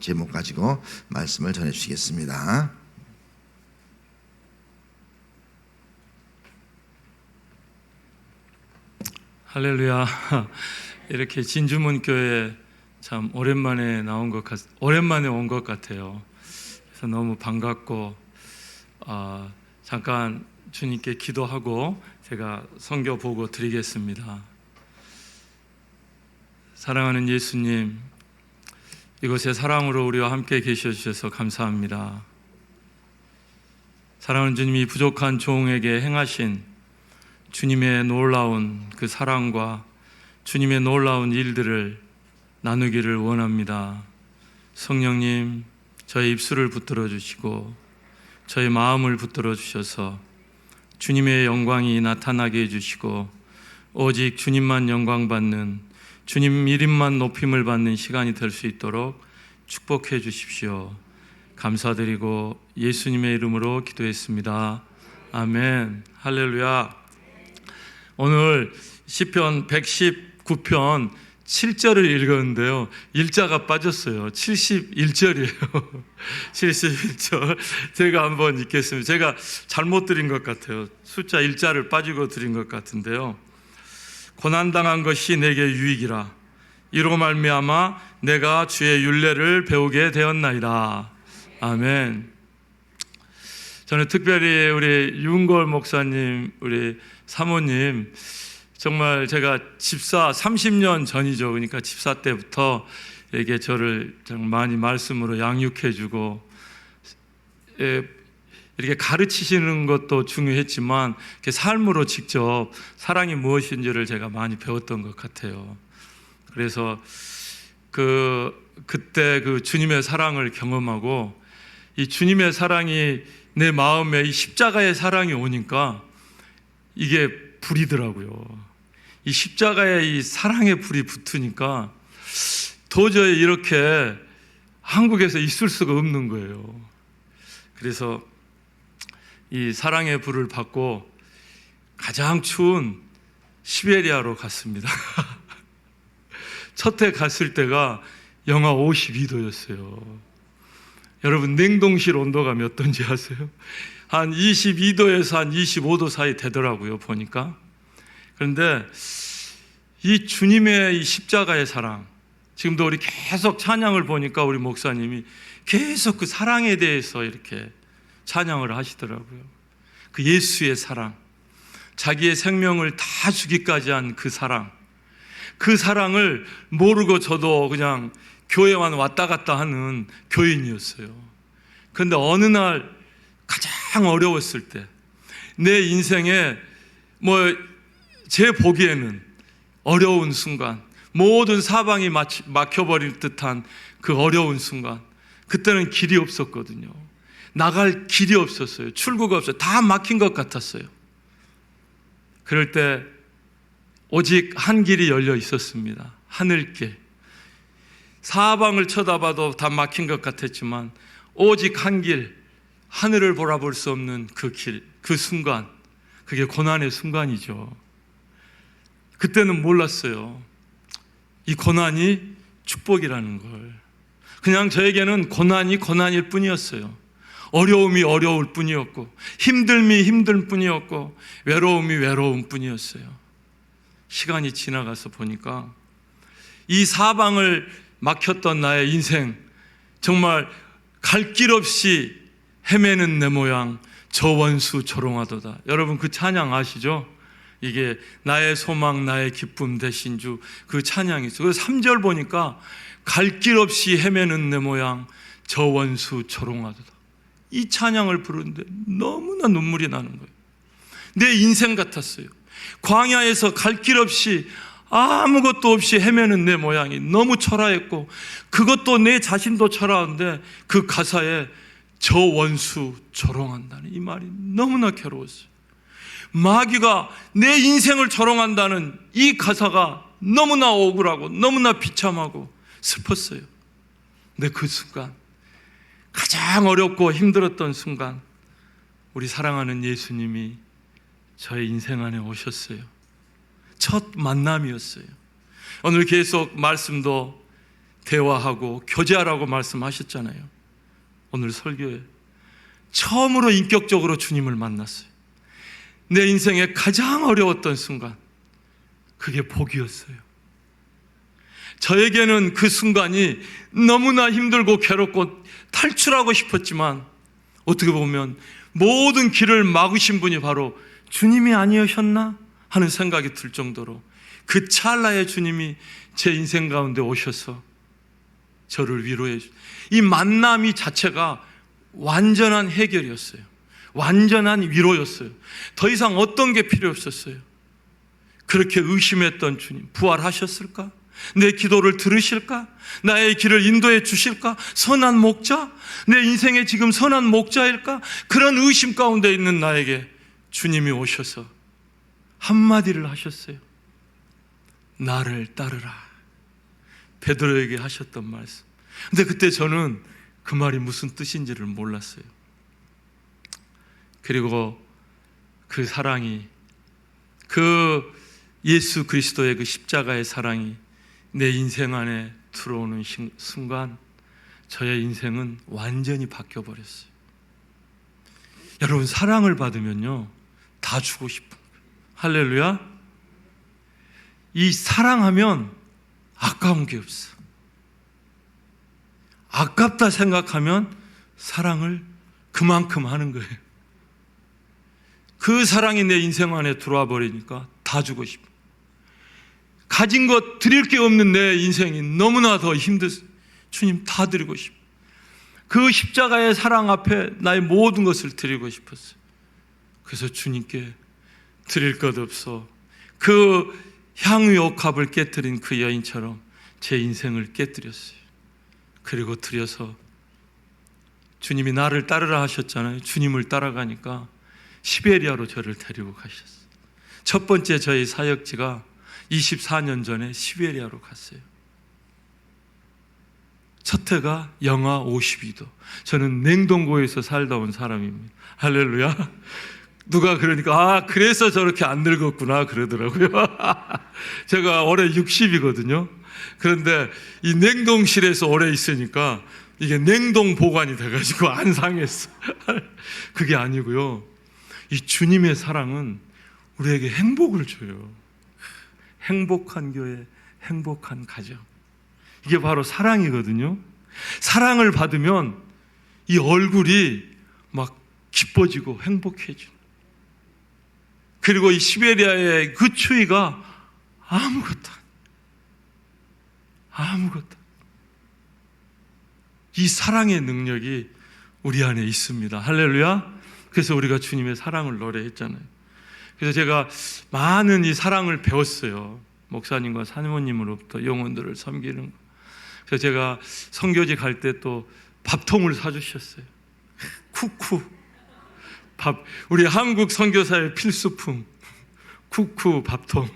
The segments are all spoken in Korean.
제목 가지고 말씀을 전해 주시겠습니다. 할렐루야. 이렇게 진주문교회 참 오랜만에 온 것 같아요. 그래서 너무 반갑고 잠깐 주님께 기도하고 제가 선교 보고 드리겠습니다. 사랑하는 예수님, 이곳에 사랑으로 우리와 함께 계셔 주셔서 감사합니다. 사랑하는 주님이 부족한 종에게 행하신 주님의 놀라운 그 사랑과 주님의 놀라운 일들을 나누기를 원합니다. 성령님, 저의 입술을 붙들어 주시고 저의 마음을 붙들어 주셔서 주님의 영광이 나타나게 해주시고 오직 주님만 영광받는, 주님 이름만 높임을 받는 시간이 될 수 있도록 축복해 주십시오. 감사드리고 예수님의 이름으로 기도했습니다. 아멘. 할렐루야. 오늘 시편 119편 7절을 읽었는데요, 일자가 빠졌어요. 71절이에요 71절 제가 한번 읽겠습니다. 제가 잘못 드린 것 같아요. 숫자 일자를 빠지고 드린 것 같은데요. 고난당한 것이 내게 유익이라, 이로 말미암아 내가 주의 율례를 배우게 되었나이다. 아멘. 저는 특별히 우리 윤걸 목사님, 우리 사모님, 정말 제가 집사 30년 전이죠. 그러니까 집사 때부터 이렇게 저를 정말 많이 말씀으로 양육해주고 이렇게 가르치시는 것도 중요했지만 이렇게 삶으로 직접 사랑이 무엇인지를 제가 많이 배웠던 것 같아요. 그래서 그때 그 주님의 사랑을 경험하고, 이 주님의 사랑이 내 마음에 이 십자가의 사랑이 오니까 이게 불이더라고요. 이 십자가에 이 사랑의 불이 붙으니까 도저히 이렇게 한국에서 있을 수가 없는 거예요. 그래서 이 사랑의 불을 받고 가장 추운 시베리아로 갔습니다. 첫 해 갔을 때가 영하 52도였어요. 여러분, 냉동실 온도가 몇 도인지 아세요? 한 22도에서 한 25도 사이 되더라고요, 보니까. 그런데 이 주님의 이 십자가의 사랑, 지금도 우리 계속 찬양을 보니까 우리 목사님이 계속 그 사랑에 대해서 이렇게 찬양을 하시더라고요. 그 예수의 사랑, 자기의 생명을 다 주기까지 한 그 사랑, 그 사랑을 모르고 저도 그냥 교회만 왔다 갔다 하는 교인이었어요. 그런데 어느 날 가장 어려웠을 때, 내 인생에 제 보기에는 어려운 순간, 모든 사방이 막혀버릴 듯한 그 어려운 순간, 그때는 길이 없었거든요. 나갈 길이 없었어요. 출구가 없어요. 다 막힌 것 같았어요. 그럴 때 오직 한 길이 열려 있었습니다. 하늘길. 사방을 쳐다봐도 다 막힌 것 같았지만 오직 한 길, 하늘을 바라볼 수 없는 그 길, 그 순간, 그게 고난의 순간이죠. 그때는 몰랐어요. 이 고난이 축복이라는 걸. 그냥 저에게는 고난이 고난일 뿐이었어요. 어려움이 어려울 뿐이었고, 힘듦이 힘들 뿐이었고, 외로움이 외로움 뿐이었어요. 시간이 지나가서 보니까 이 사방을 막혔던 나의 인생, 정말 갈 길 없이 헤매는 내 모양, 저 원수 조롱하도다. 여러분, 그 찬양 아시죠? 이게 나의 소망 나의 기쁨 되신 주, 그 찬양이 있어요. 그래서 3절 보니까 갈 길 없이 헤매는 내 모양, 저 원수 조롱하도다. 이 찬양을 부르는데 너무나 눈물이 나는 거예요. 내 인생 같았어요. 광야에서 갈 길 없이 아무것도 없이 헤매는 내 모양이 너무 초라했고, 그것도 내 자신도 초라한데 그 가사에 저 원수 조롱한다는 이 말이 너무나 괴로웠어요. 마귀가 내 인생을 조롱한다는 이 가사가 너무나 억울하고 너무나 비참하고 슬펐어요. 근데 그 순간, 가장 어렵고 힘들었던 순간, 우리 사랑하는 예수님이 저의 인생 안에 오셨어요. 첫 만남이었어요. 오늘 계속 말씀도 대화하고 교제하라고 말씀하셨잖아요. 오늘 설교에 처음으로 인격적으로 주님을 만났어요. 내 인생에 가장 어려웠던 순간, 그게 복이었어요. 저에게는 그 순간이 너무나 힘들고 괴롭고 탈출하고 싶었지만, 어떻게 보면 모든 길을 막으신 분이 바로 주님이 아니셨나 하는 생각이 들 정도로 그 찰나에 주님이 제 인생 가운데 오셔서 저를 위로해 주셨어요. 이 만남이 자체가 완전한 해결이었어요. 완전한 위로였어요. 더 이상 어떤 게 필요 없었어요. 그렇게 의심했던 주님, 부활하셨을까? 내 기도를 들으실까? 나의 길을 인도해 주실까? 선한 목자? 내 인생에 지금 선한 목자일까? 그런 의심 가운데 있는 나에게 주님이 오셔서 한마디를 하셨어요. 나를 따르라. 베드로에게 하셨던 말씀. 근데 그때 저는 그 말이 무슨 뜻인지를 몰랐어요. 그리고 그 사랑이, 그 예수 그리스도의 그 십자가의 사랑이 내 인생 안에 들어오는 순간 저의 인생은 완전히 바뀌어버렸어요. 여러분, 사랑을 받으면요 다 주고 싶은 거예요. 할렐루야. 이 사랑하면 아까운 게 없어. 아깝다 생각하면 사랑을 그만큼 하는 거예요. 그 사랑이 내 인생 안에 들어와 버리니까 다 주고 싶어. 가진 것 드릴 게 없는 내 인생이 너무나 더 힘들어요. 주님, 다 드리고 싶어. 그 십자가의 사랑 앞에 나의 모든 것을 드리고 싶었어요. 그래서 주님께 드릴 것 없어. 그 향유 옥합을 깨뜨린 그 여인처럼 제 인생을 깨뜨렸어요. 그리고 드려서 주님이 나를 따르라 하셨잖아요. 주님을 따라가니까 시베리아로 저를 데리고 가셨어요. 첫 번째 저희 사역지가 24년 전에 시베리아로 갔어요. 첫 해가 영하 52도. 저는 냉동고에서 살다 온 사람입니다. 할렐루야. 누가 그러니까 그래서 저렇게 안 늙었구나 그러더라고요. 제가 올해 60이거든요. 그런데 이 냉동실에서 오래 있으니까 이게 냉동 보관이 돼가지고 안 상했어. 그게 아니고요. 이 주님의 사랑은 우리에게 행복을 줘요. 행복한 교회, 행복한 가정. 이게 바로 사랑이거든요. 사랑을 받으면 이 얼굴이 막 기뻐지고 행복해지는. 그리고 이 시베리아의 그 추위가 아무것도 이 사랑의 능력이 우리 안에 있습니다. 할렐루야. 그래서 우리가 주님의 사랑을 노래했잖아요. 그래서 제가 많은 이 사랑을 배웠어요. 목사님과 사모님으로부터 영혼들을 섬기는 거. 그래서 제가 선교지 갈 때 또 밥통을 사주셨어요. 쿠쿠 밥, 우리 한국 선교사의 필수품 쿠쿠 밥통.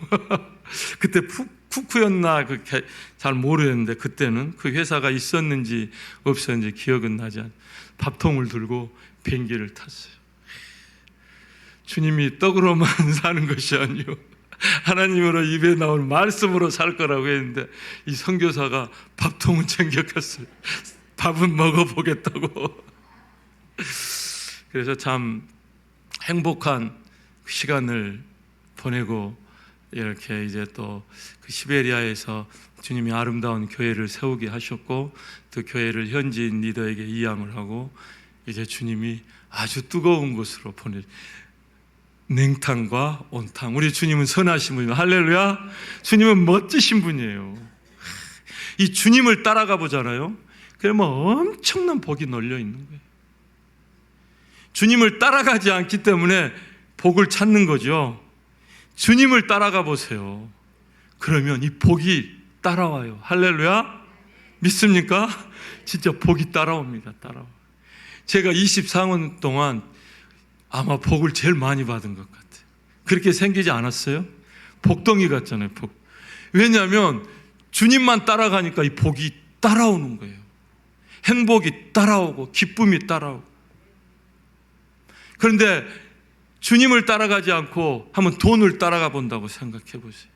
그때 쿠쿠였나 잘 모르겠는데 그때는 그 회사가 있었는지 없었는지 기억은 나지 않아요. 밥통을 들고 비행기를 탔어요. 주님이 떡으로만 사는 것이 아니요 하나님으로 입에 나온 말씀으로 살 거라고 했는데 이 선교사가 밥통은 챙겨갔어요. 밥은 먹어보겠다고. 그래서 참 행복한 시간을 보내고 이렇게 이제 또 그 시베리아에서 주님이 아름다운 교회를 세우게 하셨고 또 교회를 현지인 리더에게 이양을 하고 이제 주님이 아주 뜨거운 곳으로 보내 냉탕과 온탕. 우리 주님은 선하신 분이에요. 할렐루야. 주님은 멋지신 분이에요. 이 주님을 따라가 보잖아요. 그러면 엄청난 복이 널려 있는 거예요. 주님을 따라가지 않기 때문에 복을 찾는 거죠. 주님을 따라가 보세요. 그러면 이 복이 따라와요. 할렐루야. 믿습니까? 진짜 복이 따라옵니다. 따라와. 제가 24년 동안 아마 복을 제일 많이 받은 것 같아요. 그렇게 생기지 않았어요? 복덩이 같잖아요. 복. 왜냐하면 주님만 따라가니까 이 복이 따라오는 거예요. 행복이 따라오고 기쁨이 따라오고. 그런데 주님을 따라가지 않고 한번 돈을 따라가 본다고 생각해 보세요.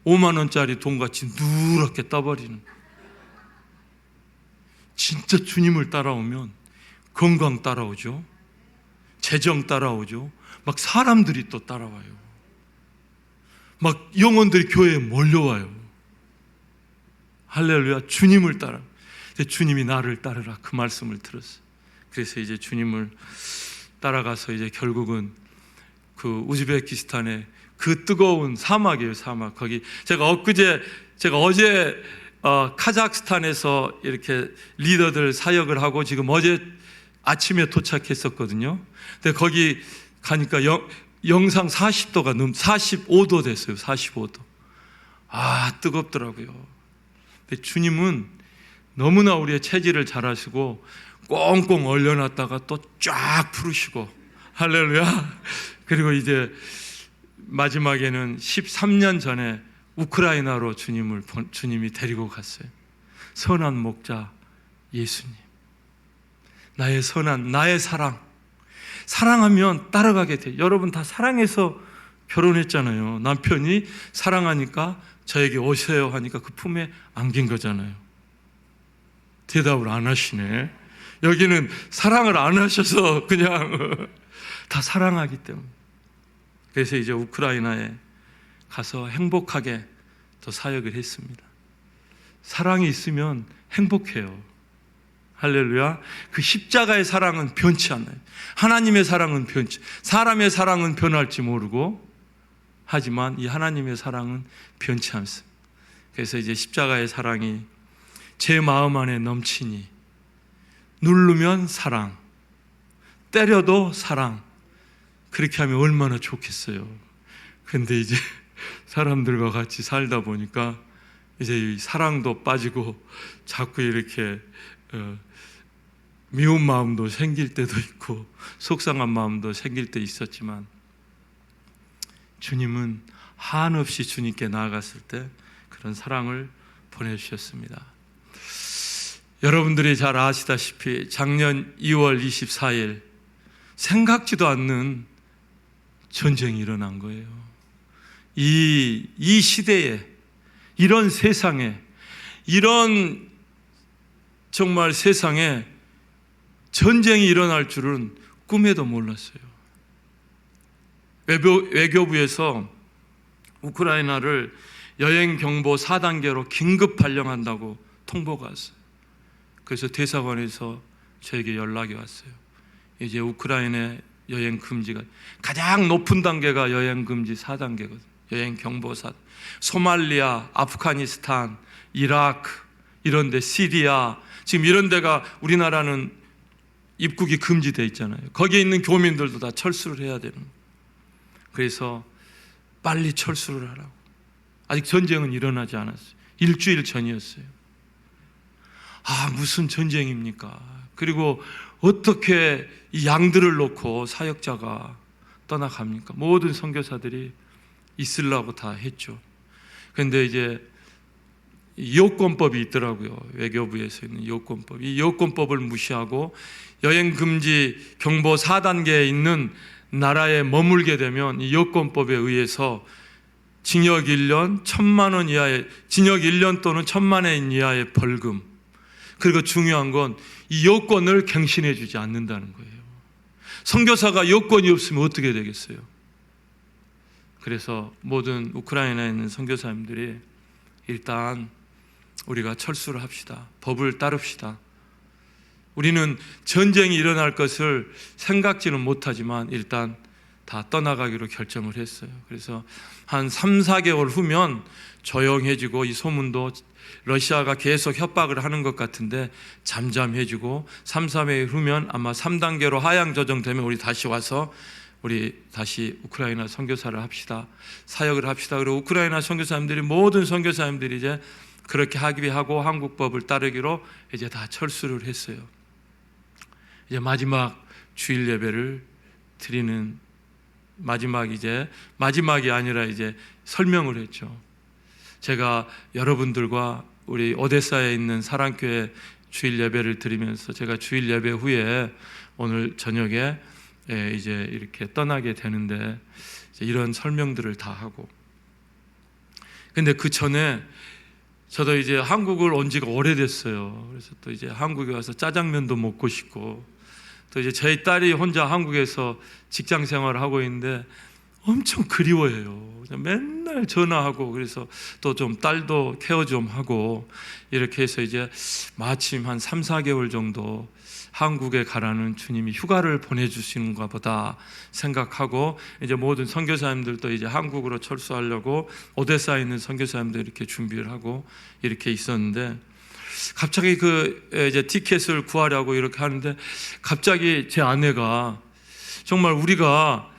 5만 원짜리 돈같이 누렇게 떠버리는. 진짜 주님을 따라오면 건강 따라오죠. 재정 따라오죠. 막 사람들이 또 따라와요. 막 영혼들이 교회에 몰려와요. 할렐루야. 주님을 따라. 주님이 나를 따르라 그 말씀을 들었어요. 그래서 이제 주님을 따라가서 이제 결국은 그 우즈베키스탄의 그 뜨거운 사막이에요. 사막. 거기 제가 어제 카자흐스탄에서 이렇게 리더들 사역을 하고 지금 어제 아침에 도착했었거든요. 근데 거기 가니까 영상 40도가 45도 됐어요. 45도. 뜨겁더라고요. 근데 주님은 너무나 우리의 체질을 잘 아시고 꽁꽁 얼려놨다가 또 쫙 풀으시고, 할렐루야. 그리고 이제 마지막에는 13년 전에 우크라이나로 주님이 데리고 갔어요. 선한 목자 예수님. 나의 사랑하면 따라가게 돼. 여러분 다 사랑해서 결혼했잖아요. 남편이 사랑하니까 저에게 오세요 하니까 그 품에 안긴 거잖아요. 대답을 안 하시네. 여기는 사랑을 안 하셔서 그냥 다 사랑하기 때문에. 그래서 이제 우크라이나에 가서 행복하게 더 사역을 했습니다. 사랑이 있으면 행복해요. 할렐루야. 그 십자가의 사랑은 변치 않아요. 하나님의 사랑은 사람의 사랑은 변할지 모르고, 하지만 이 하나님의 사랑은 변치 않습니다. 그래서 이제 십자가의 사랑이 제 마음 안에 넘치니, 누르면 사랑, 때려도 사랑, 그렇게 하면 얼마나 좋겠어요. 근데 이제 사람들과 같이 살다 보니까 이제 이 사랑도 빠지고 자꾸 이렇게 미운 마음도 생길 때도 있고 속상한 마음도 생길 때 있었지만, 주님은 한없이 주님께 나아갔을 때 그런 사랑을 보내주셨습니다. 여러분들이 잘 아시다시피 작년 2월 24일 생각지도 않는 전쟁이 일어난 거예요. 이 시대에, 이런 세상에, 이런 정말 세상에 전쟁이 일어날 줄은 꿈에도 몰랐어요. 외교부에서 우크라이나를 여행 경보 4단계로 긴급 발령한다고 통보가 왔어요. 그래서 대사관에서 저에게 연락이 왔어요. 이제 우크라이나 여행 금지가, 가장 높은 단계가 여행 금지 4단계거든요. 여행 경보 4. 소말리아, 아프가니스탄, 이라크, 이런데 시리아, 지금 이런 데가 우리나라는 입국이 금지되어 있잖아요. 거기에 있는 교민들도 다 철수를 해야 되는 거예요. 그래서 빨리 철수를 하라고. 아직 전쟁은 일어나지 않았어요. 일주일 전이었어요. 무슨 전쟁입니까? 그리고 어떻게 이 양들을 놓고 사역자가 떠나갑니까? 모든 선교사들이 있으려고 다 했죠. 그런데 이제 여권법이 있더라고요. 외교부에서 있는 여권법. 이 여권법을 무시하고 여행 금지 경보 4단계에 있는 나라에 머물게 되면 이 여권법에 의해서 징역 1년, 1,000만 원 이하의, 징역 1년 또는 1,000만 원 이하의 벌금. 그리고 중요한 건 이 여권을 갱신해 주지 않는다는 거예요. 선교사가 여권이 없으면 어떻게 되겠어요? 그래서 모든 우크라이나에 있는 선교사님들이 일단 우리가 철수를 합시다. 법을 따릅시다. 우리는 전쟁이 일어날 것을 생각지는 못하지만 일단 다 떠나가기로 결정을 했어요. 그래서 한 3, 4개월 후면 조용해지고, 이 소문도 러시아가 계속 협박을 하는 것 같은데 잠잠해지고, 3, 4일 후면 아마 3단계로 하향 조정되면 우리 다시 와서 우리 다시 우크라이나 선교사를 합시다. 사역을 합시다. 그리고 우크라이나 선교사님들이, 모든 선교사님들이 이제 그렇게 하기로 한국법을 따르기로 이제 다 철수를 했어요. 이제 마지막 주일 예배를 드리는 마지막이 아니라 이제 설명을 했죠. 제가 여러분들과 우리 오데사에 있는 사랑교회 주일 예배를 드리면서 제가 주일 예배 후에 오늘 저녁에 이제 이렇게 떠나게 되는데 이제 이런 설명들을 다 하고, 근데 그 전에 저도 이제 한국을 온 지가 오래됐어요. 그래서 또 이제 한국에 와서 짜장면도 먹고 싶고, 또 이제 저희 딸이 혼자 한국에서 직장 생활을 하고 있는데 엄청 그리워해요. 맨날 전화하고, 그래서 또 좀 딸도 케어 좀 하고, 이렇게 해서 이제 마침 한 3, 4개월 정도 한국에 가라는 주님이 휴가를 보내주시는가 보다 생각하고, 이제 모든 선교사님들도 이제 한국으로 철수하려고 오데사에 있는 선교사님들 이렇게 준비를 하고 이렇게 있었는데, 갑자기 이제 티켓을 구하려고 이렇게 하는데, 갑자기 제 아내가 정말 우리가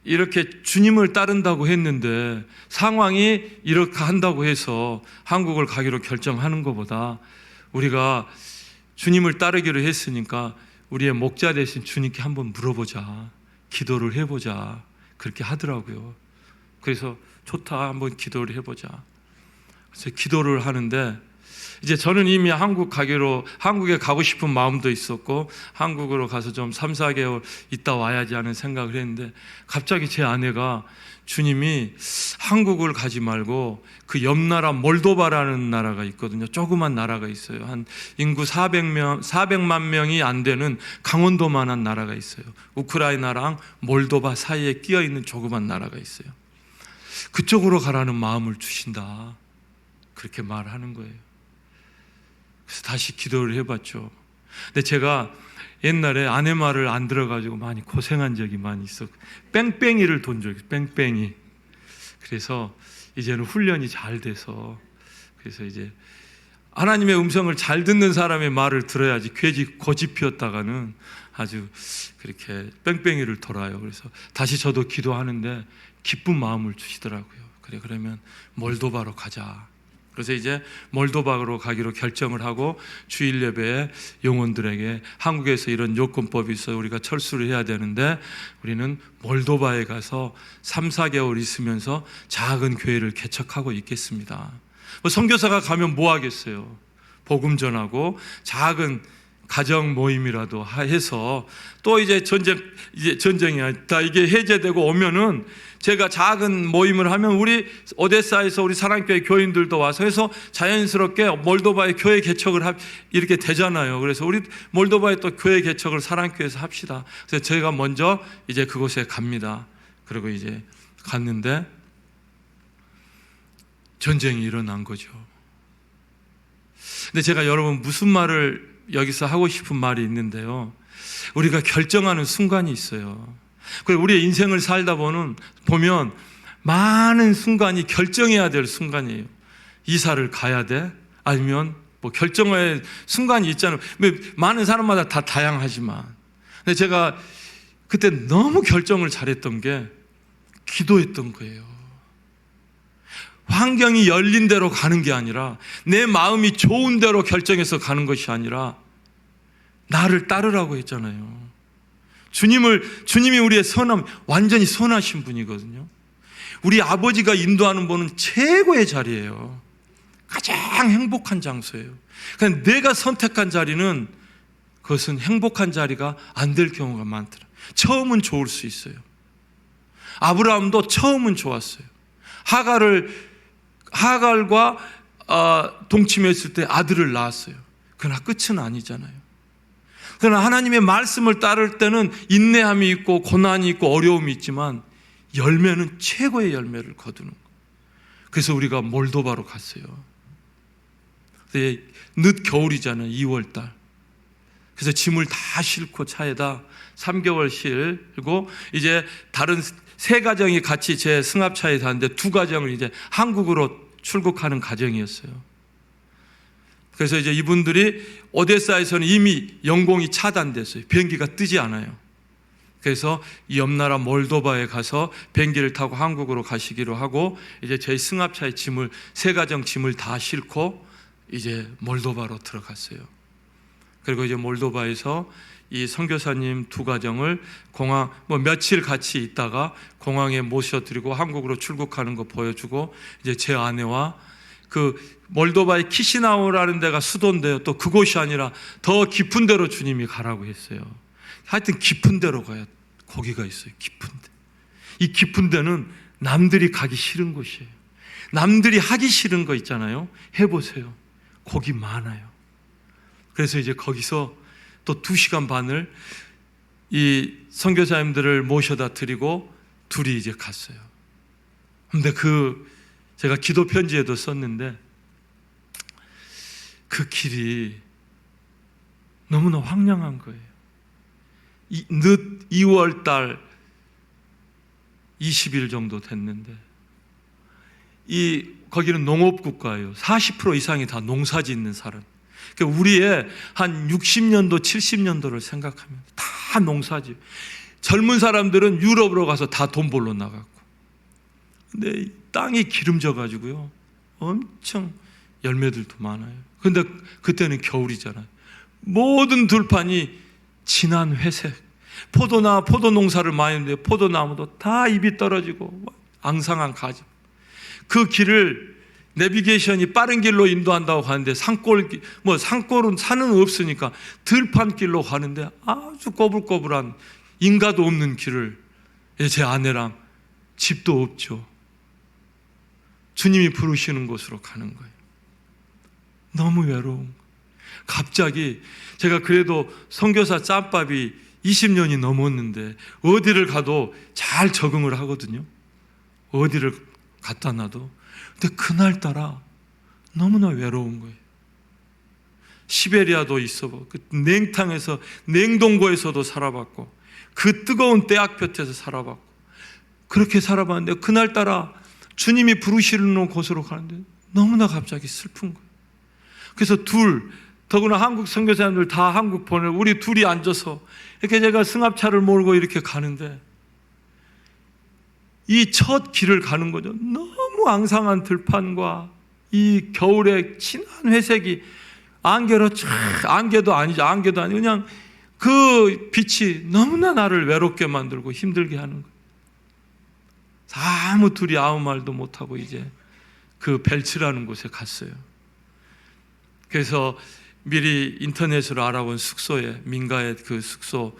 이렇게 주님을 따른다고 했는데 상황이 이렇게 한다고 해서 한국을 가기로 결정하는 것보다 우리가 주님을 따르기로 했으니까 우리의 목자 대신 주님께 한번 물어보자, 기도를 해보자, 그렇게 하더라고요. 그래서 좋다, 한번 기도를 해보자. 그래서 기도를 하는데, 이제 저는 이미 한국에 가고 싶은 마음도 있었고, 한국으로 가서 좀 3, 4개월 있다 와야지 하는 생각을 했는데, 갑자기 제 아내가 주님이 한국을 가지 말고 그 옆 나라 몰도바라는 나라가 있거든요. 조그만 나라가 있어요. 한 인구 400만 명이 안 되는 강원도만한 나라가 있어요. 우크라이나랑 몰도바 사이에 끼어 있는 조그만 나라가 있어요. 그쪽으로 가라는 마음을 주신다, 그렇게 말하는 거예요. 그래서 다시 기도를 해봤죠. 근데 제가 옛날에 아내 말을 안 들어가지고 많이 고생한 적이 많이 있어. 뺑뺑이를 돈 적이 있어요. 뺑뺑이. 그래서 이제는 훈련이 잘 돼서, 그래서 이제 하나님의 음성을 잘 듣는 사람의 말을 들어야지 고집 피웠다가는 아주 그렇게 뺑뺑이를 돌아요. 그래서 다시 저도 기도하는데 기쁜 마음을 주시더라고요. 그러면 몰도바로 가자. 그래서 이제 몰도바로 가기로 결정을 하고, 주일 예배에 영혼들에게 한국에서 이런 요건법이 있어요, 우리가 철수를 해야 되는데 우리는 몰도바에 가서 3, 4개월 있으면서 작은 교회를 개척하고 있겠습니다. 선교사가 가면 뭐 하겠어요? 복음 전하고 작은 가정 모임이라도 해서, 또 이제 전쟁이 다 이게 해제되고 오면은 제가 작은 모임을 하면 우리 오데사에서 우리 사랑교회 교인들도 와서 해서 자연스럽게 몰도바의 교회 개척을 이렇게 되잖아요. 그래서 우리 몰도바의 또 교회 개척을 사랑교회에서 합시다. 그래서 제가 먼저 이제 그곳에 갑니다. 그리고 이제 갔는데 전쟁이 일어난 거죠. 근데 제가 여러분 무슨 말을 여기서 하고 싶은 말이 있는데요, 우리가 결정하는 순간이 있어요. 그리고 우리의 인생을 살다 보면 많은 순간이 결정해야 될 순간이에요. 이사를 가야 돼? 아니면 뭐 결정해야 할 순간이 있잖아요. 많은 사람마다 다 다양하지만, 근데 제가 그때 너무 결정을 잘했던 게 기도했던 거예요. 환경이 열린 대로 가는 게 아니라, 내 마음이 좋은 대로 결정해서 가는 것이 아니라 나를 따르라고 했잖아요. 주님이 우리의 완전히 선하신 분이거든요. 우리 아버지가 인도하는 분은 최고의 자리예요. 가장 행복한 장소예요. 그냥 내가 선택한 자리는 그것은 행복한 자리가 안 될 경우가 많더라. 처음은 좋을 수 있어요. 아브라함도 처음은 좋았어요. 하갈과 동침했을 때 아들을 낳았어요. 그러나 끝은 아니잖아요. 그러나 하나님의 말씀을 따를 때는 인내함이 있고 고난이 있고 어려움이 있지만 열매는 최고의 열매를 거두는 거예요. 그래서 우리가 몰도바로 갔어요. 늦 겨울이잖아요. 2월달. 그래서 짐을 다 싣고 차에다 3개월 싣고, 이제 다른 3가정이 같이 제 승합차에 탔는데 2가정을 이제 한국으로 출국하는 가정이었어요. 그래서 이제 이분들이 오데사에서는 이미 영공이 차단됐어요. 비행기가 뜨지 않아요. 그래서 이 옆나라 몰도바에 가서 비행기를 타고 한국으로 가시기로 하고, 이제 저희 승합차에 3가정 짐을 다 싣고 이제 몰도바로 들어갔어요. 그리고 이제 몰도바에서 이 선교사님 2가정을 공항 며칠 같이 있다가 공항에 모셔드리고 한국으로 출국하는 거 보여주고, 이제 제 아내와 그 몰도바의 키시나우라는 데가 수도인데요, 또 그곳이 아니라 더 깊은 데로 주님이 가라고 했어요. 하여튼 깊은 데로 가야 거기가 있어요. 깊은 데. 이 깊은 데는 남들이 가기 싫은 곳이에요. 남들이 하기 싫은 거 있잖아요. 해보세요. 거기 많아요. 그래서 이제 거기서 또 2시간 반을 이 선교사님들을 모셔다 드리고 둘이 이제 갔어요. 근데 제가 기도 편지에도 썼는데 그 길이 너무나 황량한 거예요. 늦 2월 달 20일 정도 됐는데 거기는 농업국가예요. 40% 이상이 다 농사 짓는 사람. 그러니까 우리의 한 60년도, 70년도를 생각하면 다 농사지. 젊은 사람들은 유럽으로 가서 다 돈 벌러 나갔고. 근데 땅이 기름져가지고요. 엄청 열매들도 많아요. 근데 그때는 겨울이잖아요. 모든 들판이 진한 회색. 포도 농사를 많이 했는데 포도나무도 다 잎이 떨어지고 앙상한 가지. 그 길을 내비게이션이 빠른 길로 인도한다고 가는데 산골은 산은 없으니까 들판길로 가는데 아주 꼬불꼬불한 인가도 없는 길을 제 아내랑 집도 없죠. 주님이 부르시는 곳으로 가는 거예요. 너무 외로운 거예요. 갑자기 제가 그래도 선교사 짬밥이 20년이 넘었는데 어디를 가도 잘 적응을 하거든요. 어디를 갖다 놔도. 근데 그날따라 너무나 외로운 거예요. 시베리아도 있어보고 그 냉탕에서 냉동고에서도 살아봤고 그 뜨거운 떼약볕에서 살아봤고 그렇게 살아봤는데 그날따라 주님이 부르시는 곳으로 가는데 너무나 갑자기 슬픈 거예요. 그래서 더구나 한국 선교사님들 다 한국 보내고 우리 둘이 앉아서 이렇게 제가 승합차를 몰고 이렇게 가는데 이 첫 길을 가는 거죠. 너무 앙상한 들판과 이 겨울의 진한 회색이 안개도 아니고 그냥 그 빛이 너무나 나를 외롭게 만들고 힘들게 하는 거예요. 아무 말도 못하고 이제 그 벨츠라는 곳에 갔어요. 그래서 미리 인터넷으로 알아본 숙소에 민가의 그 숙소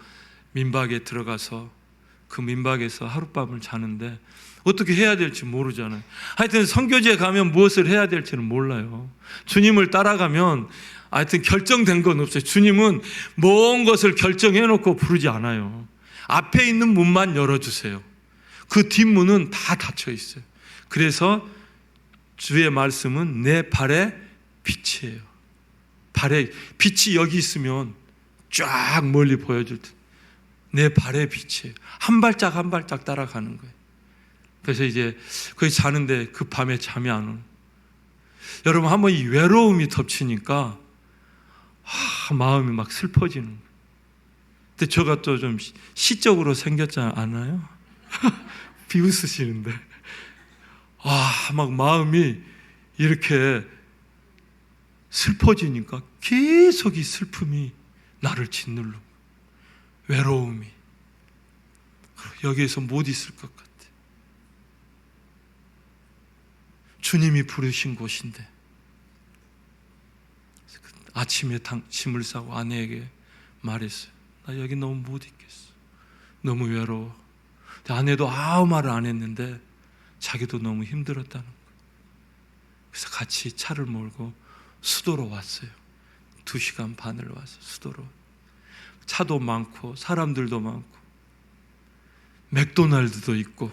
민박에 들어가서 그 민박에서 하룻밤을 자는데 어떻게 해야 될지 모르잖아요. 하여튼 선교지에 가면 무엇을 해야 될지는 몰라요. 주님을 따라가면 하여튼 결정된 건 없어요. 주님은 먼 것을 결정해놓고 부르지 않아요. 앞에 있는 문만 열어주세요. 그 뒷문은 다 닫혀 있어요. 그래서 주의 말씀은 내 발의 빛이에요. 발에 빛이 여기 있으면 쫙 멀리 보여줄 때 내 발의 빛이에요. 한 발짝 한 발짝 따라가는 거예요. 그래서 이제 거기 자는데 그 밤에 잠이 안 오는. 여러분 한번 이 외로움이 덮치니까 마음이 막 슬퍼지는 거예요. 근데 저가 또 좀 시적으로 생겼지 않아요? 비웃으시는데 막 마음이 이렇게 슬퍼지니까 계속 이 슬픔이 나를 짓누르고 외로움이 여기에서 못 있을 것 같아. 주님이 부르신 곳인데 아침에 짐을 싸고 아내에게 말했어요. 나 여기 너무 못 있겠어. 너무 외로워. 아내도 아무 말을 안 했는데 자기도 너무 힘들었다는 거예요. 그래서 같이 차를 몰고 수도로 왔어요. 2시간 반을 와서 수도로. 차도 많고 사람들도 많고 맥도날드도 있고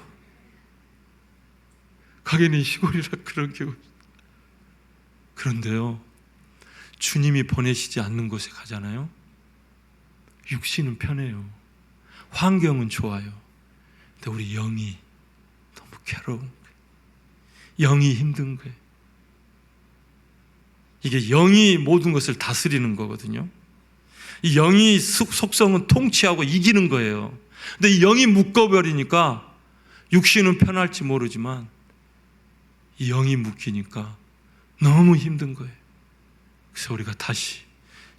가게는 시골이라 그런 게 없어요. 그런데요 주님이 보내시지 않는 곳에 가잖아요. 육신은 편해요. 환경은 좋아요. 근데 우리 영이 너무 괴로운 거예요. 영이 힘든 거예요. 이게 영이 모든 것을 다스리는 거거든요. 이 영이 속성은 통치하고 이기는 거예요. 근데 이 영이 묶어버리니까 육신은 편할지 모르지만 이 영이 묶이니까 너무 힘든 거예요. 그래서 우리가 다시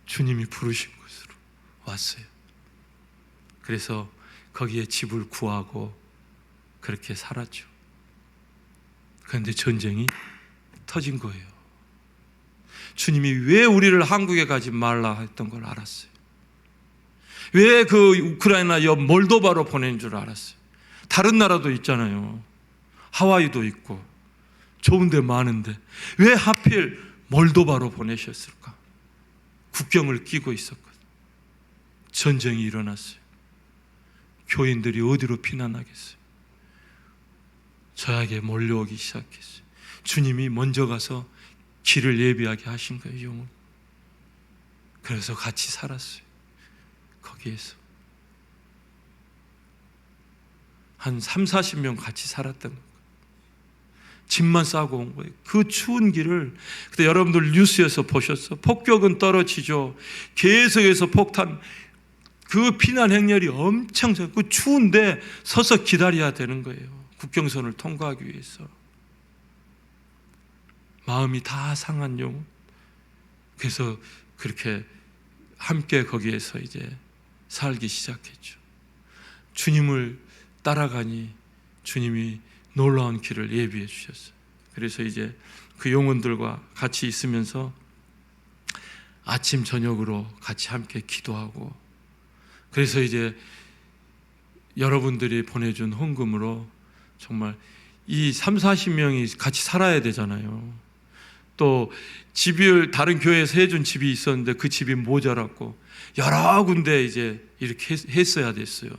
주님이 부르신 곳으로 왔어요. 그래서 거기에 집을 구하고 그렇게 살았죠. 그런데 전쟁이 터진 거예요. 주님이 왜 우리를 한국에 가지 말라 했던 걸 알았어요. 왜 그 우크라이나 옆 몰도바로 보낸 줄 알았어요. 다른 나라도 있잖아요. 하와이도 있고 좋은 데 많은데 왜 하필 몰도바로 보내셨을까? 국경을 끼고 있었거든. 전쟁이 일어났어요. 교인들이 어디로 피난하겠어요? 저에게 몰려오기 시작했어요. 주님이 먼저 가서 길을 예비하게 하신 거예요, 영혼. 그래서 같이 살았어요. 거기에서 한 30-40명 같이 살았던 거예요. 짐만 싸고 온 거예요. 그 추운 길을. 그때 여러분들 뉴스에서 보셨어. 폭격은 떨어지죠. 계속해서 폭탄, 그 피난 행렬이 엄청 그 추운데 서서 기다려야 되는 거예요. 국경선을 통과하기 위해서. 마음이 다 상한 영혼. 그래서 그렇게 함께 거기에서 이제 살기 시작했죠. 주님을 따라가니 주님이 놀라운 길을 예비해 주셨어요. 그래서 이제 그 영혼들과 같이 있으면서 아침 저녁으로 같이 함께 기도하고, 그래서 이제 여러분들이 보내준 헌금으로 정말 이 30-40명이 같이 살아야 되잖아요. 또 집을 다른 교회에서 해준 집이 있었는데 그 집이 모자랐고 여러 군데 이제 이렇게 했어야 됐어요.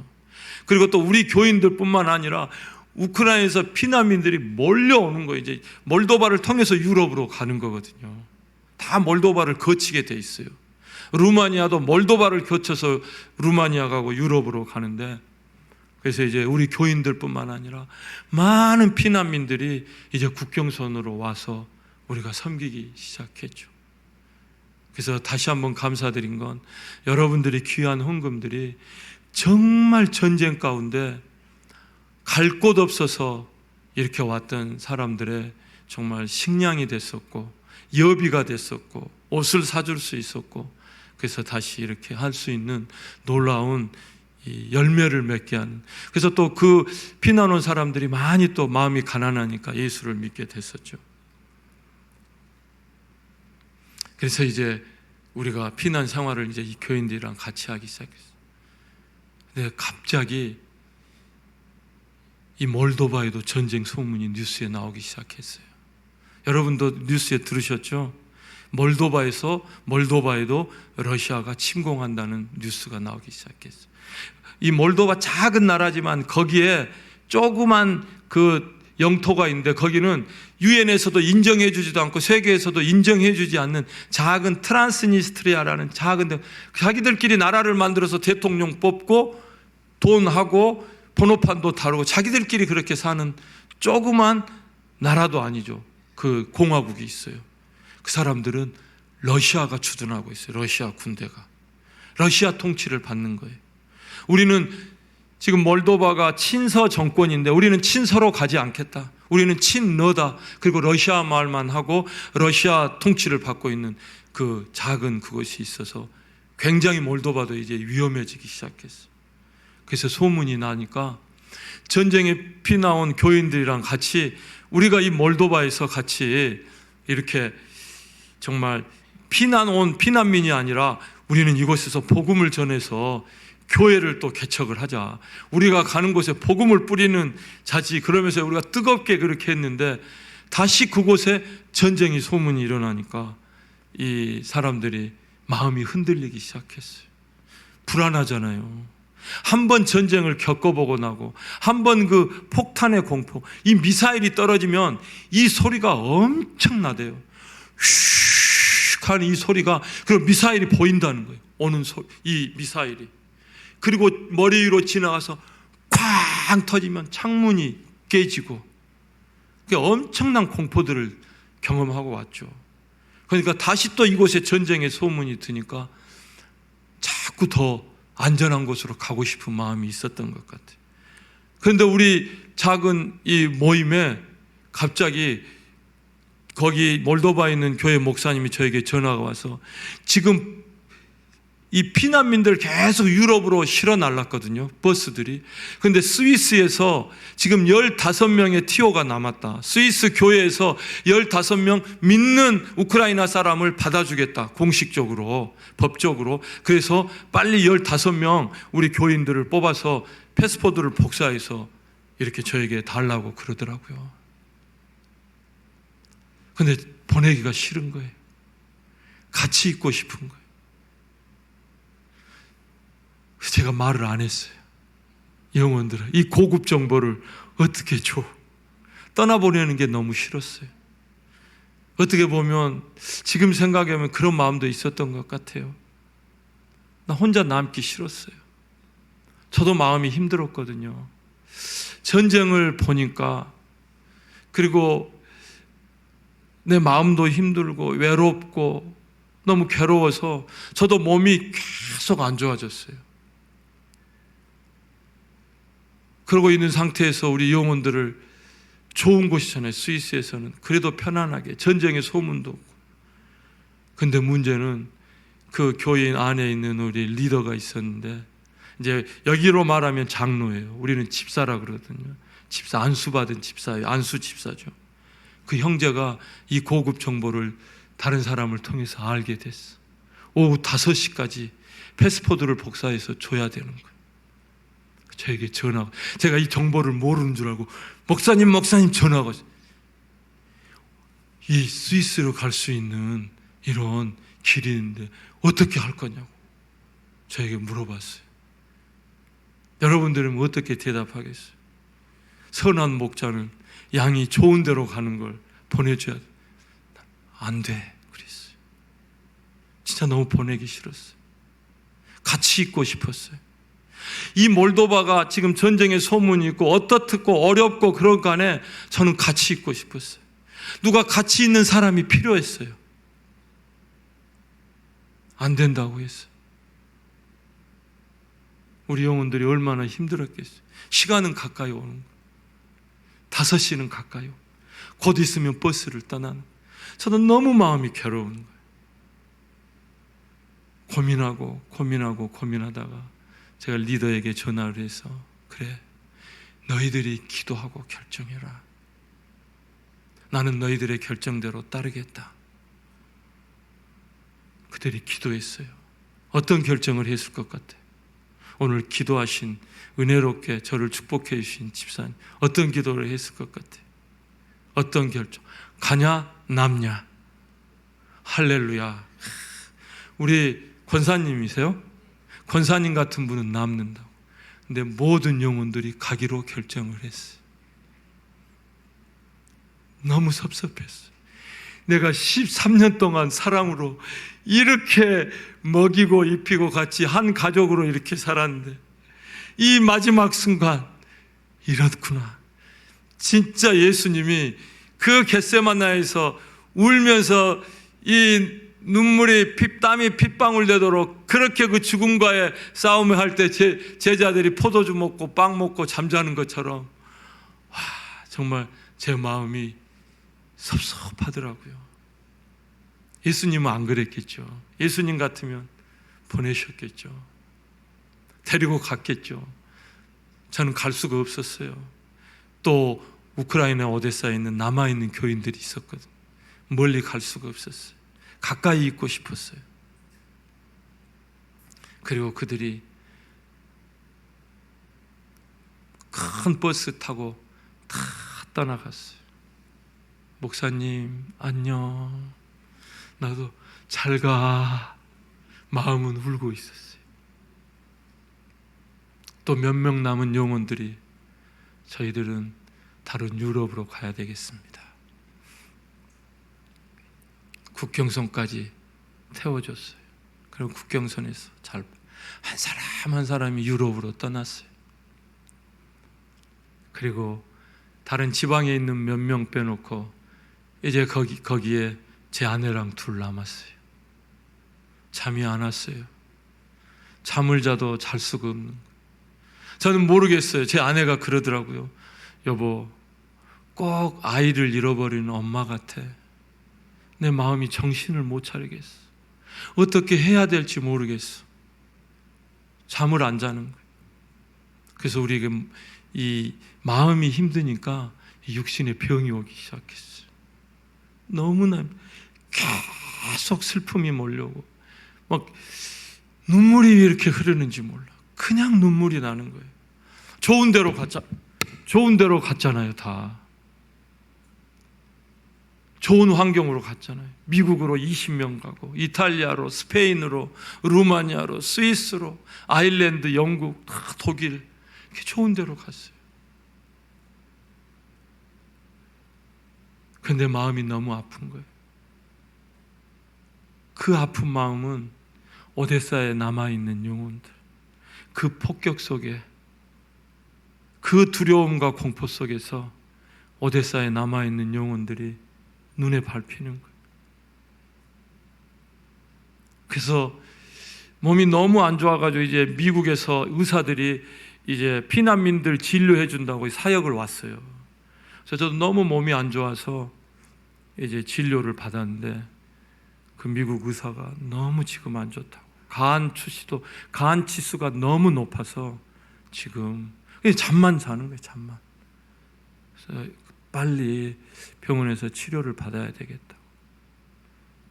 그리고 또 우리 교인들뿐만 아니라 우크라이나에서 피난민들이 몰려오는 거예요. 이제 몰도바를 통해서 유럽으로 가는 거거든요. 다 몰도바를 거치게 돼 있어요. 루마니아도 몰도바를 거쳐서 루마니아 가고 유럽으로 가는데, 그래서 이제 우리 교인들뿐만 아니라 많은 피난민들이 이제 국경선으로 와서 우리가 섬기기 시작했죠. 그래서 다시 한번 감사드린 건 여러분들이 귀한 헌금들이 정말 전쟁 가운데 갈 곳 없어서 이렇게 왔던 사람들의 정말 식량이 됐었고 여비가 됐었고 옷을 사줄 수 있었고, 그래서 다시 이렇게 할 수 있는 놀라운 이 열매를 맺게 하는. 그래서 또 그 피난 온 사람들이 많이 또 마음이 가난하니까 예수를 믿게 됐었죠. 그래서 이제 우리가 피난 생활을 이제 이 교인들이랑 같이 하기 시작했어요. 근데 갑자기 이 몰도바에도 전쟁 소문이 뉴스에 나오기 시작했어요. 여러분도 뉴스에 들으셨죠? 몰도바에도 러시아가 침공한다는 뉴스가 나오기 시작했어요. 이 몰도바 작은 나라지만 거기에 조그만 그 영토가 있는데 거기는 유엔에서도 인정해 주지도 않고 세계에서도 인정해 주지 않는 작은 트란스니스트리아라는 작은 데, 자기들끼리 나라를 만들어서 대통령 뽑고 돈하고 번호판도 다르고 자기들끼리 그렇게 사는 조그만 나라도 아니죠. 그 공화국이 있어요. 그 사람들은 러시아가 주둔하고 있어요. 러시아 군대가 러시아 통치를 받는 거예요. 우리는 지금 몰도바가 친서 정권인데 우리는 친서로 가지 않겠다. 우리는 친러다. 그리고 러시아 말만 하고 러시아 통치를 받고 있는 그 작은 그것이 있어서 굉장히 몰도바도 이제 위험해지기 시작했어요. 그래서 소문이 나니까 전쟁에 피나온 교인들이랑 같이 우리가 이 몰도바에서 같이 이렇게 정말 피난 온 피난민이 아니라 우리는 이곳에서 복음을 전해서 교회를 또 개척을 하자. 우리가 가는 곳에 복음을 뿌리는 자지. 그러면서 우리가 뜨겁게 그렇게 했는데 다시 그곳에 전쟁이 소문이 일어나니까 이 사람들이 마음이 흔들리기 시작했어요. 불안하잖아요. 한 번 전쟁을 겪어보고 나고 한 번 그 폭탄의 공포, 이 미사일이 떨어지면 이 소리가 엄청나대요. 슉 하는 이 소리가, 그리고 미사일이 보인다는 거예요. 오는 이 미사일이. 그리고 머리 위로 지나가서 쾅 터지면 창문이 깨지고, 엄청난 공포들을 경험하고 왔죠. 그러니까 다시 또 이곳에 전쟁의 소문이 드니까 자꾸 더 안전한 곳으로 가고 싶은 마음이 있었던 것 같아요. 그런데 우리 작은 이 모임에 갑자기 거기 몰도바에 있는 교회 목사님이 저에게 전화가 와서 지금 이 피난민들 계속 유럽으로 실어 날랐거든요. 버스들이. 그런데 스위스에서 지금 15명의 TO가 남았다. 스위스 교회에서 15명 믿는 우크라이나 사람을 받아주겠다. 공식적으로, 법적으로. 그래서 빨리 15명 우리 교인들을 뽑아서 패스포드를 복사해서 이렇게 저에게 달라고 그러더라고요. 근데 보내기가 싫은 거예요. 같이 있고 싶은 거예요. 그래서 제가 말을 안 했어요. 영혼들아, 이 고급 정보를 어떻게 줘? 떠나보내는 게 너무 싫었어요. 어떻게 보면 지금 생각하면 그런 마음도 있었던 것 같아요. 나 혼자 남기 싫었어요. 저도 마음이 힘들었거든요. 전쟁을 보니까, 그리고 내 마음도 힘들고 외롭고 너무 괴로워서 저도 몸이 계속 안 좋아졌어요. 그러고 있는 상태에서 우리 영혼들을 좋은 곳이잖아요. 스위스에서는 그래도 편안하게 전쟁의 소문도 없고. 근데 문제는 그 교인 안에 있는 우리 리더가 있었는데, 이제 여기로 말하면 장로예요. 우리는 집사라 그러거든요. 집사, 안수받은 집사예요. 안수 집사죠. 그 형제가 이 고급 정보를 다른 사람을 통해서 알게 됐어. 오후 5시까지 패스포드를 복사해서 줘야 되는 거예요. 저에게 전화가, 제가 이 정보를 모르는 줄 알고 목사님 전화가, 이 스위스로 갈 수 있는 이런 길이 있는데 어떻게 할 거냐고 저에게 물어봤어요. 여러분들은 어떻게 대답하겠어요? 선한 목자는 양이 좋은 데로 가는 걸 보내줘야 돼. 안 돼 그랬어요. 진짜 너무 보내기 싫었어요. 같이 있고 싶었어요. 이 몰도바가 지금 전쟁의 소문이 있고 어떻고 어렵고 그런 간에 저는 같이 있고 싶었어요. 누가 같이 있는 사람이 필요했어요. 안 된다고 했어요. 우리 영혼들이 얼마나 힘들었겠어요. 시간은 가까이 오는 거예요. 5시는 가까이 오고 곧 있으면 버스를 떠나는 거예요. 저는 너무 마음이 괴로운 거예요. 고민하다가 제가 리더에게 전화를 해서, 그래, 너희들이 기도하고 결정해라. 나는 너희들의 결정대로 따르겠다. 그들이 기도했어요. 어떤 결정을 했을 것 같아요? 오늘 기도하신, 은혜롭게 저를 축복해 주신 집사님, 어떤 기도를 했을 것 같아요? 어떤 결정? 가냐 남냐? 할렐루야. 우리 권사님이세요? 권사님 같은 분은 남는다고. 근데 모든 영혼들이 가기로 결정을 했어요. 너무 섭섭했어요. 내가 13년 동안 사랑으로 이렇게 먹이고 입히고 같이 한 가족으로 이렇게 살았는데 이 마지막 순간 이렇구나. 진짜 예수님이 그 겟세마나에서 울면서 이 눈물이 땀이 핏방울 되도록 그렇게 그 죽음과의 싸움을 할 때 제자들이 포도주 먹고 빵 먹고 잠자는 것처럼, 와, 정말 제 마음이 섭섭하더라고요. 예수님은 안 그랬겠죠. 예수님 같으면 보내셨겠죠. 데리고 갔겠죠. 저는 갈 수가 없었어요. 또 우크라이나 오데사에 있는 남아있는 교인들이 있었거든요. 멀리 갈 수가 없었어요. 가까이 있고 싶었어요. 그리고 그들이 큰 버스 타고 다 떠나갔어요. 목사님 안녕, 나도 잘 가. 마음은 울고 있었어요. 또 몇 명 남은 영혼들이 저희들은 다른 유럽으로 가야 되겠습니다. 국경선까지 태워줬어요. 그리고 국경선에서 한 사람 한 사람이 유럽으로 떠났어요. 그리고 다른 지방에 있는 몇 명 빼놓고 이제 거기에 제 아내랑 둘 남았어요. 잠이 안 왔어요. 잠을 자도 잘 수가 없는 거예요. 저는 모르겠어요. 제 아내가 그러더라고요. 여보, 꼭 아이를 잃어버리는 엄마 같아. 내 마음이 정신을 못 차리겠어. 어떻게 해야 될지 모르겠어. 잠을 안 자는 거예요. 그래서 우리가 이 마음이 힘드니까 육신의 병이 오기 시작했어요. 너무나 계속 슬픔이 몰려오고 막 눈물이 왜 이렇게 흐르는지 몰라. 그냥 눈물이 나는 거예요. 좋은 데로 갔잖아요, 다. 좋은 환경으로 갔잖아요. 미국으로 20명 가고, 이탈리아로, 스페인으로, 루마니아로, 스위스로, 아일랜드, 영국, 다 독일, 이렇게 좋은 데로 갔어요. 근데 마음이 너무 아픈 거예요. 그 아픈 마음은 오데사에 남아있는 영혼들, 그 폭격 속에, 그 두려움과 공포 속에서 오데사에 남아있는 영혼들이 눈에 밟히는 거예요. 그래서 몸이 너무 안 좋아가지고 이제 미국에서 의사들이 이제 피난민들 진료해 준다고 사역을 왔어요. 그래서 저도 너무 몸이 안 좋아서 이제 진료를 받았는데, 그 미국 의사가 너무 지금 안 좋다고, 간 치수가 너무 높아서 지금 그냥 잠만 자는 거예요. 잠만. 그래서 빨리 병원에서 치료를 받아야 되겠다.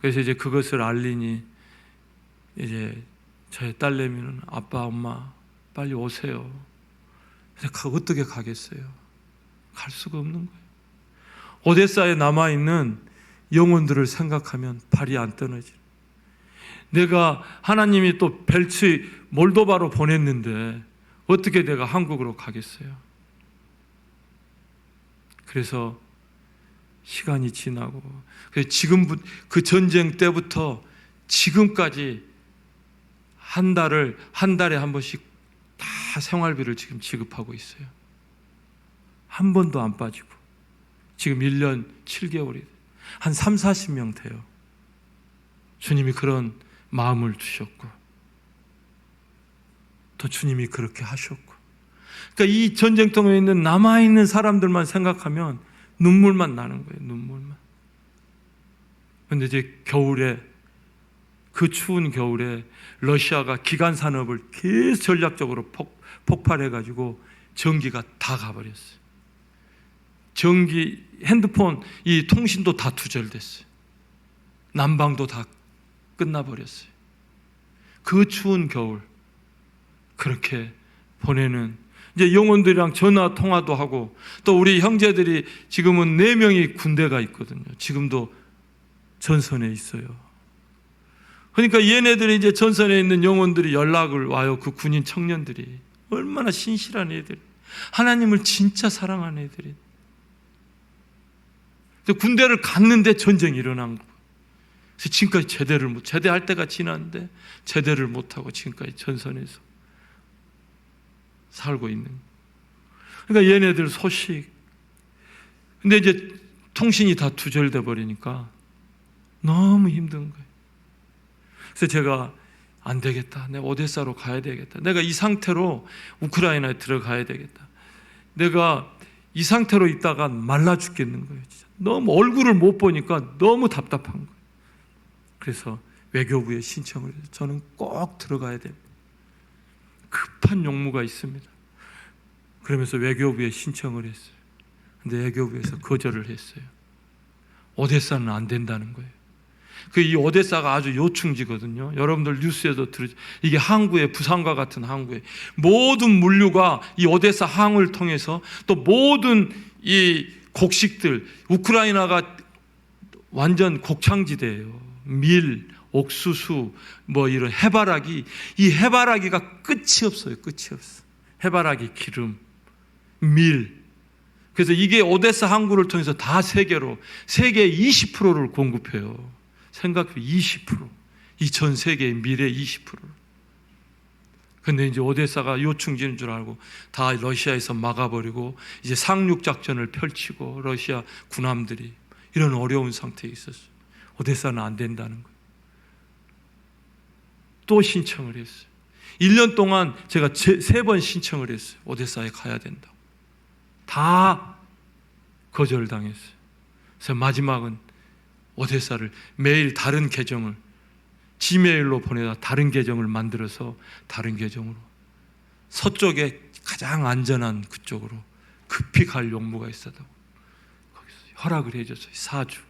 그래서 이제 그것을 알리니 이제 저희 딸내미는 아빠, 엄마 빨리 오세요. 그래서 어떻게 가겠어요? 갈 수가 없는 거예요. 오데사에 남아있는 영혼들을 생각하면 발이 안 떨어지는. 내가 하나님이 또 벨츠 몰도바로 보냈는데 어떻게 내가 한국으로 가겠어요? 그래서 시간이 지나고, 지금 그 전쟁 때부터 지금까지 한 달에 한 번씩 다 생활비를 지금 지급하고 있어요. 한 번도 안 빠지고. 지금 1년 7개월이 한 30-40명 돼요. 주님이 그런 마음을 주셨고, 또 주님이 그렇게 하셨고, 그러니까 이 전쟁통에 있는 남아있는 사람들만 생각하면 눈물만 나는 거예요. 눈물만. 그런데 이제 겨울에, 그 추운 겨울에 러시아가 기간 산업을 계속 전략적으로 폭발해가지고 전기가 다 가버렸어요. 전기, 핸드폰, 이 통신도 다 두절됐어요. 난방도 다 끝나버렸어요. 그 추운 겨울 그렇게 보내는, 이제 영혼들이랑 전화 통화도 하고, 또 우리 형제들이 지금은 4명이 군대가 있거든요. 지금도 전선에 있어요. 그러니까 얘네들이 이제 전선에 있는 영혼들이 연락을 와요. 그 군인 청년들이 얼마나 신실한 애들, 하나님을 진짜 사랑하는 애들이. 군대를 갔는데 전쟁이 일어난 거예요. 그래서 지금까지 제대할 때가 지났는데 제대를 못하고 지금까지 전선에서 살고 있는. 그러니까 얘네들 소식. 근데 이제 통신이 다 두절돼 버리니까 너무 힘든 거예요. 그래서 제가 안 되겠다. 내가 오데사로 가야 되겠다. 내가 이 상태로 우크라이나에 들어가야 되겠다. 내가 이 상태로 있다가 말라 죽겠는 거예요. 진짜. 너무 얼굴을 못 보니까 너무 답답한 거예요. 그래서 외교부에 신청을 해서 저는 꼭 들어가야 됩니다. 급한 용무가 있습니다. 그러면서 외교부에 신청을 했어요. 근데 외교부에서 거절을 했어요. 오데사는 안 된다는 거예요. 이 오데사가 아주 요충지거든요. 여러분들 뉴스에도 들으죠. 이게 항구에, 부산과 같은 항구에 모든 물류가 이 오데사 항을 통해서, 또 모든 이 곡식들, 우크라이나가 완전 곡창지대예요. 밀, 옥수수, 뭐 이런 해바라기, 이 해바라기가 끝이 없어요. 끝이 없어. 해바라기 기름, 밀. 그래서 이게 오데사 항구를 통해서 다 세계의 20%를 공급해요. 생각해, 20%. 이 전 세계의 밀의 20%. 근데 이제 오데사가 요충지인 줄 알고 다 러시아에서 막아버리고 이제 상륙 작전을 펼치고, 러시아 군함들이 이런 어려운 상태에 있었어요. 오데사는 안 된다는 거예요. 또 신청을 했어요. 1년 동안 제가 3번 신청을 했어요. 오데사에 가야 된다고. 다 거절당했어요. 그래서 마지막은 오데사를 매일 다른 계정을 지메일로 보내다 다른 계정을 만들어서 다른 계정으로 서쪽에 가장 안전한 그쪽으로 급히 갈 용무가 있었다고 거기서 허락을 해줬어요. 4주.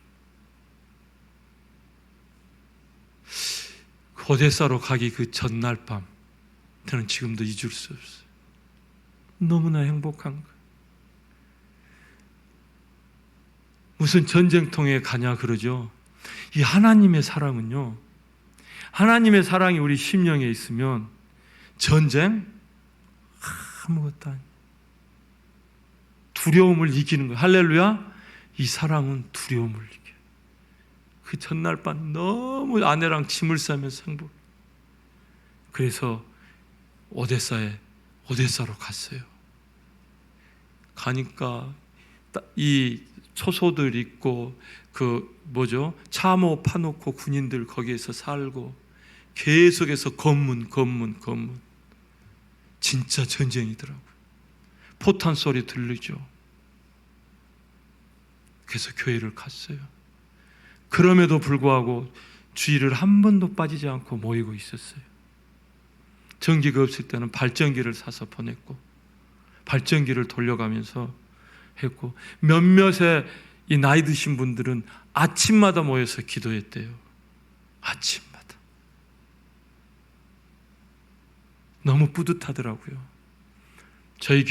오데사로 가기 그 전날 밤, 저는 지금도 잊을 수 없어요. 너무나 행복한 거예요. 무슨 전쟁통에 가냐 그러죠. 이 하나님의 사랑은요, 하나님의 사랑이 우리 심령에 있으면 전쟁 아무것도 아니에요. 두려움을 이기는 거예요. 할렐루야. 이 사랑은 두려움을 이겨요. 그 전날 밤 너무 아내랑 짐을 싸면서 행복. 그래서 오데사로 갔어요. 가니까 이 초소들 있고 참호 파놓고 군인들 거기에서 살고 계속해서 건문 진짜 전쟁이더라고요. 포탄 소리 들리죠. 그래서 교회를 갔어요. 그럼에도 불구하고 주일을 한 번도 빠지지 않고 모이고 있었어요. 전기가 없을 때는 발전기를 사서 보냈고 발전기를 돌려가면서 했고, 몇몇의 이 나이 드신 분들은 아침마다 모여서 기도했대요. 아침마다. 너무 뿌듯하더라고요. 저희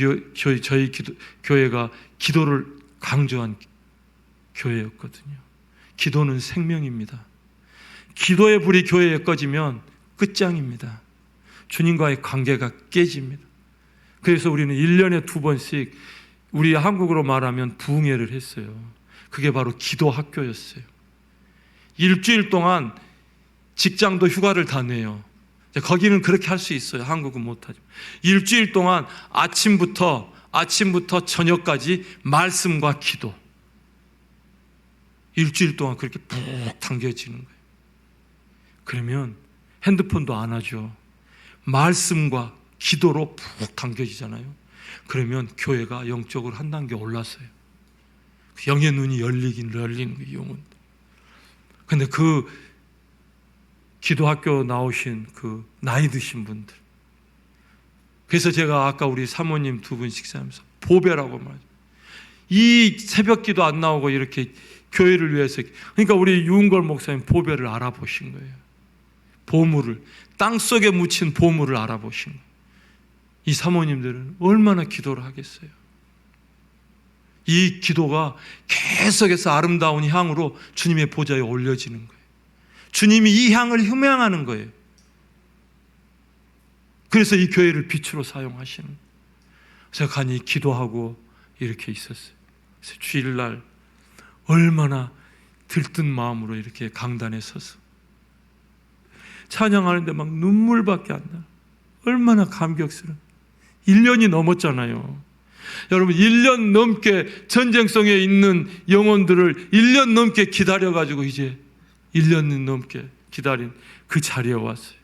교회가 기도를 강조한 교회였거든요. 기도는 생명입니다. 기도의 불이 교회에 꺼지면 끝장입니다. 주님과의 관계가 깨집니다. 그래서 우리는 1년에 2번씩 우리 한국으로 말하면 부흥회를 했어요. 그게 바로 기도 학교였어요. 일주일 동안 직장도 휴가를 다 내요. 거기는 그렇게 할 수 있어요. 한국은 못하죠. 일주일 동안 아침부터 저녁까지 말씀과 기도. 일주일 동안 그렇게 푹 당겨지는 거예요. 그러면 핸드폰도 안 하죠. 말씀과 기도로 푹 당겨지잖아요. 그러면 교회가 영적으로 한 단계 올랐어요. 영의 눈이 열리는 거예요, 영혼. 근데 그 기도학교 나오신 그 나이 드신 분들, 그래서 제가 아까 우리 사모님 2분 식사하면서 보배라고 말하죠. 이 새벽 기도 안 나오고 이렇게 교회를 위해서, 그러니까 우리 유은걸 목사님 보배를 알아보신 거예요. 보물을, 땅속에 묻힌 보물을 알아보신 거예요. 이 사모님들은 얼마나 기도를 하겠어요. 이 기도가 계속해서 아름다운 향으로 주님의 보좌에 올려지는 거예요. 주님이 이 향을 흠양하는 거예요. 그래서 이 교회를 빛으로 사용하시는 거예요. 그래서 간이 기도하고 이렇게 있었어요. 그래서 주일날 얼마나 들뜬 마음으로 이렇게 강단에 서서 찬양하는데 막 눈물밖에 안 나요. 얼마나 감격스러워. 1년이 넘었잖아요. 여러분, 1년 넘게 전쟁성에 있는 영혼들을 1년 넘게 기다려가지고 이제 1년 넘게 기다린 그 자리에 왔어요.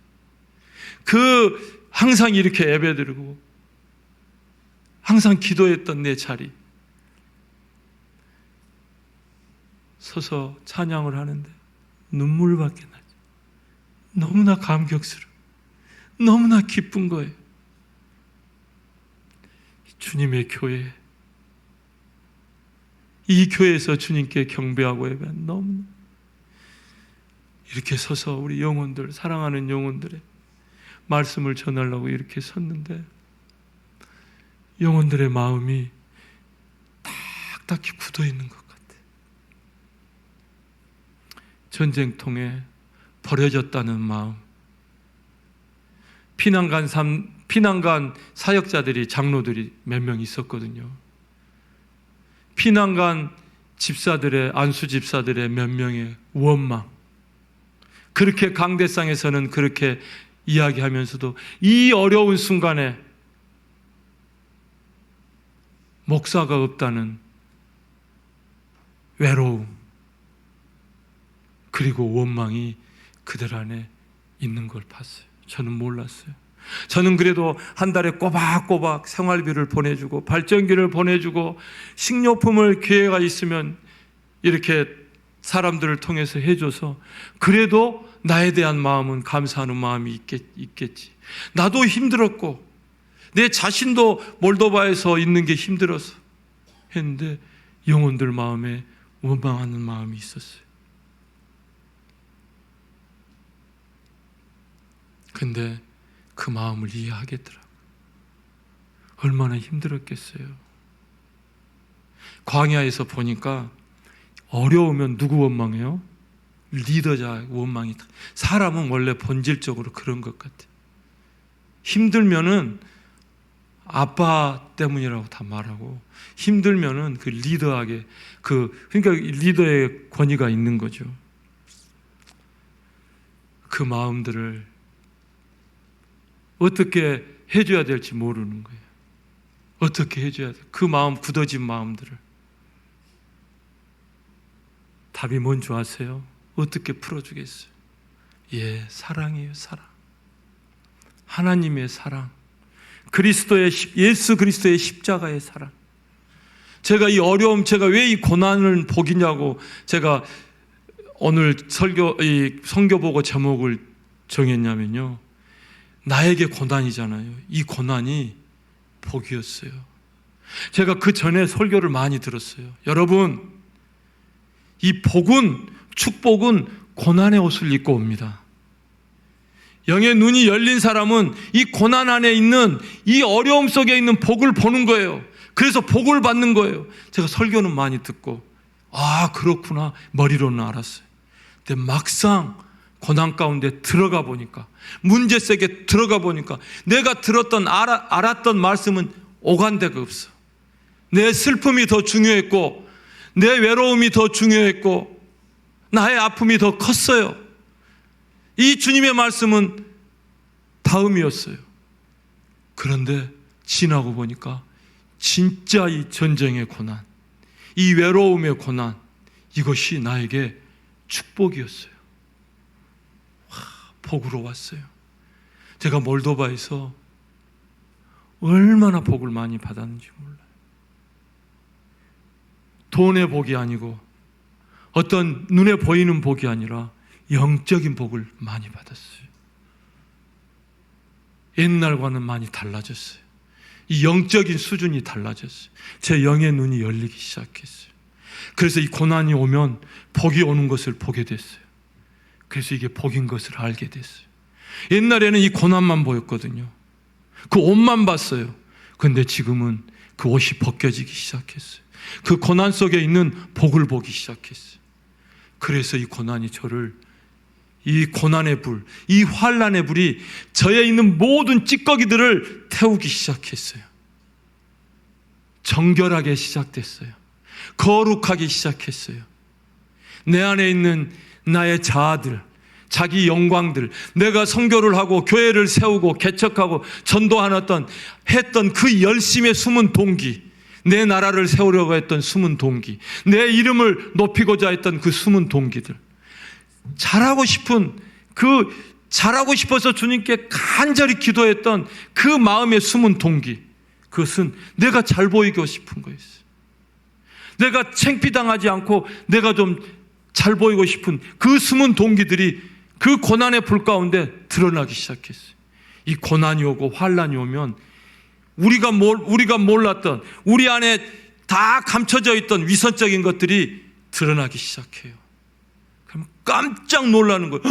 항상 이렇게 예배드리고 항상 기도했던 내 자리 서서 찬양을 하는데 눈물밖에 나죠. 너무나 감격스러워. 너무나 기쁜 거예요. 주님의 교회, 이 교회에서 주님께 경배하고 예배한 너무 이렇게 서서 우리 영혼들, 사랑하는 영혼들의 말씀을 전하려고 이렇게 섰는데 영혼들의 마음이 딱딱히 굳어 있는 것 같아요. 전쟁통에 버려졌다는 마음. 피난간 사역자들이, 장로들이 몇 명 있었거든요. 피난간 집사들의, 안수 집사들의 몇 명의 원망. 그렇게 강대상에서는 그렇게 이야기하면서도 이 어려운 순간에 목사가 없다는 외로움, 그리고 원망이 그들 안에 있는 걸 봤어요. 저는 몰랐어요. 저는 그래도 한 달에 꼬박꼬박 생활비를 보내주고 발전기를 보내주고 식료품을 기회가 있으면 이렇게 사람들을 통해서 해줘서 그래도 나에 대한 마음은 감사하는 마음이 있겠지. 나도 힘들었고 내 자신도 몰도바에서 있는 게 힘들어서 했는데 영혼들 마음에 원망하는 마음이 있었어요. 근데 그 마음을 이해하겠더라고요. 얼마나 힘들었겠어요. 광야에서 보니까 어려우면 누구 원망해요? 리더자 원망이. 사람은 원래 본질적으로 그런 것 같아. 힘들면은 아빠 때문이라고 다 말하고, 힘들면은 그 리더에게 그러니까 리더의 권위가 있는 거죠. 그 마음들을 어떻게 해줘야 될지 모르는 거예요. 어떻게 해줘야 돼? 그 마음, 굳어진 마음들을. 답이 뭔지 아세요? 어떻게 풀어주겠어요? 예, 사랑이에요, 사랑. 하나님의 사랑. 예수 그리스도의 십자가의 사랑. 제가 이 어려움, 제가 왜 이 고난을 복이냐고 제가 오늘 성교 보고 제목을 정했냐면요. 나에게 고난이잖아요. 이 고난이 복이었어요. 제가 그 전에 설교를 많이 들었어요. 여러분, 이 복은, 축복은 고난의 옷을 입고 옵니다. 영의 눈이 열린 사람은 이 고난 안에 있는, 이 어려움 속에 있는 복을 보는 거예요. 그래서 복을 받는 거예요. 제가 설교는 많이 듣고, 아, 그렇구나, 머리로는 알았어요. 근데 막상 고난 가운데 들어가 보니까, 문제 속에 들어가 보니까 내가 알았던 말씀은 오간 데가 없어. 내 슬픔이 더 중요했고, 내 외로움이 더 중요했고, 나의 아픔이 더 컸어요. 이 주님의 말씀은 다음이었어요. 그런데 지나고 보니까 진짜 이 전쟁의 고난, 이 외로움의 고난, 이것이 나에게 축복이었어요. 복으로 왔어요. 제가 몰도바에서 얼마나 복을 많이 받았는지 몰라요. 돈의 복이 아니고 어떤 눈에 보이는 복이 아니라 영적인 복을 많이 받았어요. 옛날과는 많이 달라졌어요. 이 영적인 수준이 달라졌어요. 제 영의 눈이 열리기 시작했어요. 그래서 이 고난이 오면 복이 오는 것을 보게 됐어요. 그래서 이게 복인 것을 알게 됐어요. 옛날에는 이 고난만 보였거든요. 그 옷만 봤어요. 그런데 지금은 그 옷이 벗겨지기 시작했어요. 그 고난 속에 있는 복을 보기 시작했어요. 그래서 이 고난이 저를, 이 고난의 불, 이 환난의 불이 저에 있는 모든 찌꺼기들을 태우기 시작했어요. 정결하게 시작됐어요. 거룩하기 시작했어요. 내 안에 있는 나의 자아들, 자기 영광들, 내가 선교를 하고 교회를 세우고 개척하고 했던 그 열심의 숨은 동기, 내 나라를 세우려고 했던 숨은 동기, 내 이름을 높이고자 했던 그 숨은 동기들, 잘하고 싶어서 주님께 간절히 기도했던 그 마음의 숨은 동기, 그것은 내가 잘 보이고 싶은 거였어요. 내가 창피당하지 않고 내가 좀 잘 보이고 싶은 그 숨은 동기들이 그 고난의 불 가운데 드러나기 시작했어요. 이 고난이 오고 환난이 오면 우리가 몰랐던, 우리 안에 다 감춰져 있던 위선적인 것들이 드러나기 시작해요. 그럼 깜짝 놀라는 거예요.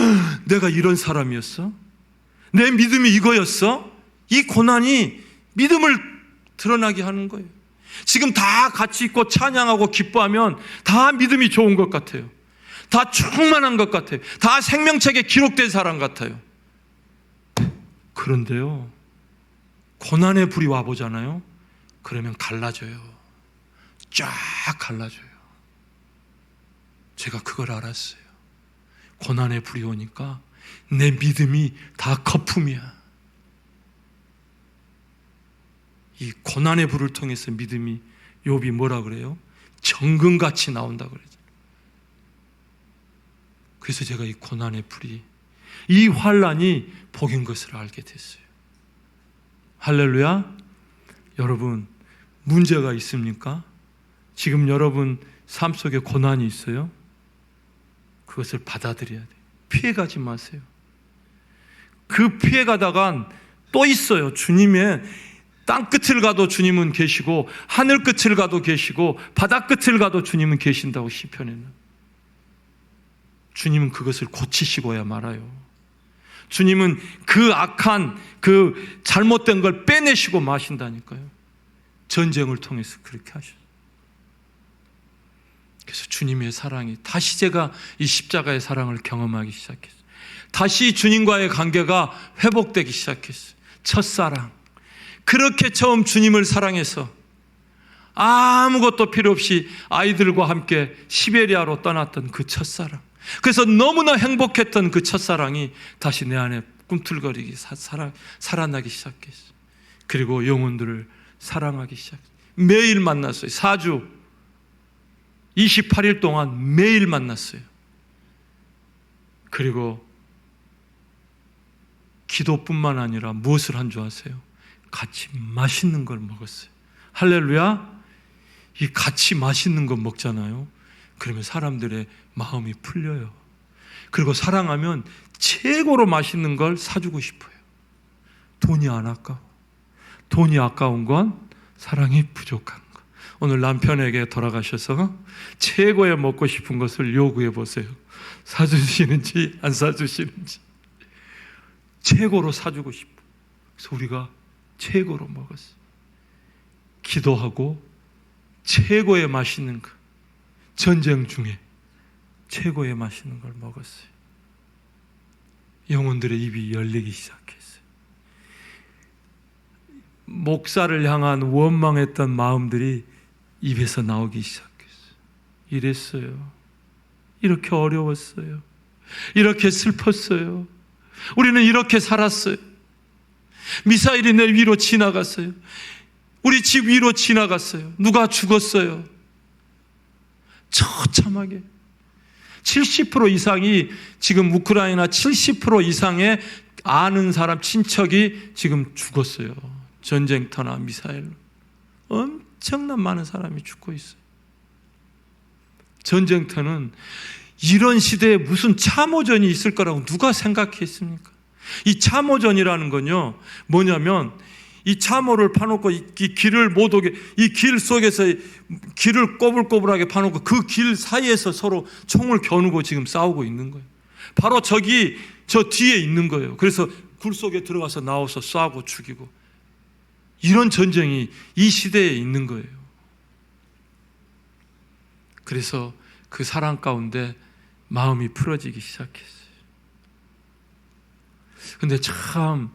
내가 이런 사람이었어? 내 믿음이 이거였어? 이 고난이 믿음을 드러나게 하는 거예요. 지금 다 같이 있고 찬양하고 기뻐하면 다 믿음이 좋은 것 같아요. 다 충만한 것 같아요. 다 생명책에 기록된 사람 같아요. 그런데요, 고난의 불이 와보잖아요. 그러면 갈라져요. 쫙 갈라져요. 제가 그걸 알았어요. 고난의 불이 오니까 내 믿음이 다 거품이야. 이 고난의 불을 통해서 믿음이, 욥이 뭐라 그래요? 정금같이 나온다 그러죠. 그래서 제가 이 고난의 불이, 이 환난이 복인 것을 알게 됐어요. 할렐루야. 여러분, 문제가 있습니까? 지금 여러분 삶 속에 고난이 있어요? 그것을 받아들여야 돼요. 피해가지 마세요. 그 피해가다간 또 있어요. 주님의 땅 끝을 가도 주님은 계시고, 하늘 끝을 가도 계시고, 바다 끝을 가도 주님은 계신다고 시편에는. 주님은 그것을 고치시고야 말아요. 주님은 그 악한, 그 잘못된 걸 빼내시고 마신다니까요. 전쟁을 통해서 그렇게 하셨어요. 그래서 주님의 사랑이 다시 제가 이 십자가의 사랑을 경험하기 시작했어요. 다시 주님과의 관계가 회복되기 시작했어요. 첫사랑. 그렇게 처음 주님을 사랑해서 아무것도 필요 없이 아이들과 함께 시베리아로 떠났던 그 첫사랑. 그래서 너무나 행복했던 그 첫사랑이 다시 내 안에 꿈틀거리기 살아나기 시작했어요. 그리고 영혼들을 사랑하기 시작했어요. 매일 만났어요. 4주 28일 동안 매일 만났어요. 그리고 기도뿐만 아니라 무엇을 한 줄 아세요? 같이 맛있는 걸 먹었어요. 할렐루야. 이 같이 맛있는 거 먹잖아요. 그러면 사람들의 마음이 풀려요. 그리고 사랑하면 최고로 맛있는 걸 사주고 싶어요. 돈이 안 아까워. 돈이 아까운 건 사랑이 부족한 거. 오늘 남편에게 돌아가셔서 최고의 먹고 싶은 것을 요구해 보세요. 사주시는지 안 사주시는지. 최고로 사주고 싶어. 그래서 우리가 최고로 먹었어요. 기도하고 최고의 맛있는 거, 전쟁 중에 최고의 맛있는 걸 먹었어요. 영혼들의 입이 열리기 시작했어요. 목사를 향한 원망했던 마음들이 입에서 나오기 시작했어요. 이랬어요. 이렇게 어려웠어요. 이렇게 슬펐어요. 우리는 이렇게 살았어요. 미사일이 내 위로 지나갔어요. 우리 집 위로 지나갔어요. 누가 죽었어요. 처참하게 70% 이상이 지금 우크라이나 70% 이상의 아는 사람 친척이 지금 죽었어요. 전쟁터나 미사일로 엄청난 많은 사람이 죽고 있어요. 전쟁터는 이런 시대에 무슨 참호전이 있을 거라고 누가 생각했습니까? 이 참호전이라는 건요 뭐냐면 이 참호를 파놓고 이 길을 못 오게, 이 길 속에서 길을 꼬불꼬불하게 파놓고 그 길 사이에서 서로 총을 겨누고 지금 싸우고 있는 거예요. 바로 저기 저 뒤에 있는 거예요. 그래서 굴 속에 들어가서 나와서 쏴고 죽이고, 이런 전쟁이 이 시대에 있는 거예요. 그래서 그 사랑 가운데 마음이 풀어지기 시작했어요. 근데 참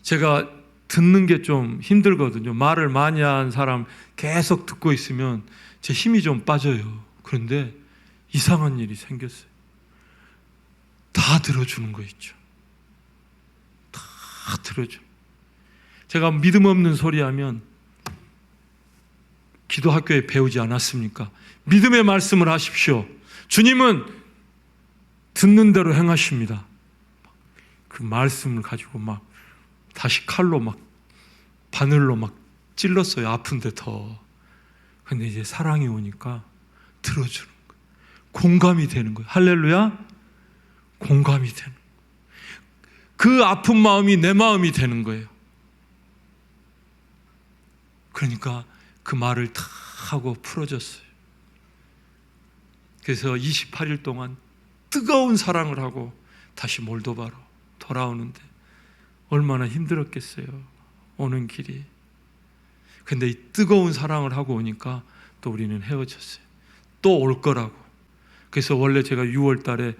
제가 듣는 게 좀 힘들거든요. 말을 많이 한 사람 계속 듣고 있으면 제 힘이 좀 빠져요. 그런데 이상한 일이 생겼어요. 다 들어주는 거 있죠. 다 들어줘. 제가 믿음 없는 소리 하면 기도학교에 배우지 않았습니까? 믿음의 말씀을 하십시오. 주님은 듣는 대로 행하십니다. 그 말씀을 가지고 막 다시 칼로 막 바늘로 막 찔렀어요. 아픈데 더. 근데 이제 사랑이 오니까 들어주는 거예요. 공감이 되는 거예요. 할렐루야. 공감이 되는 거예요. 그 아픈 마음이 내 마음이 되는 거예요. 그러니까 그 말을 다 하고 풀어졌어요. 그래서 28일 동안 뜨거운 사랑을 하고 다시 몰도바로 돌아오는데 얼마나 힘들었겠어요. 오는 길이. 근데 이 뜨거운 사랑을 하고 오니까 또 우리는 헤어졌어요. 또 올 거라고. 그래서 원래 제가 6월 달에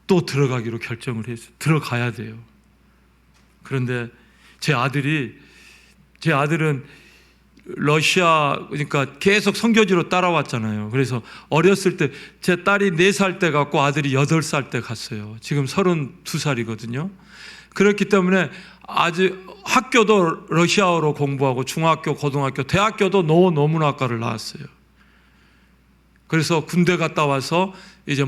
또 들어가기로 결정을 했어요. 들어가야 돼요. 그런데 제 아들은 러시아, 그러니까 계속 선교지로 따라왔잖아요. 그래서 어렸을 때 제 딸이 4살 때 갔고 아들이 8살 때 갔어요. 지금 32살이거든요. 그렇기 때문에 아직 학교도 러시아어로 공부하고 중학교, 고등학교, 대학교도 노문학과를 나왔어요. 그래서 군대 갔다 와서 이제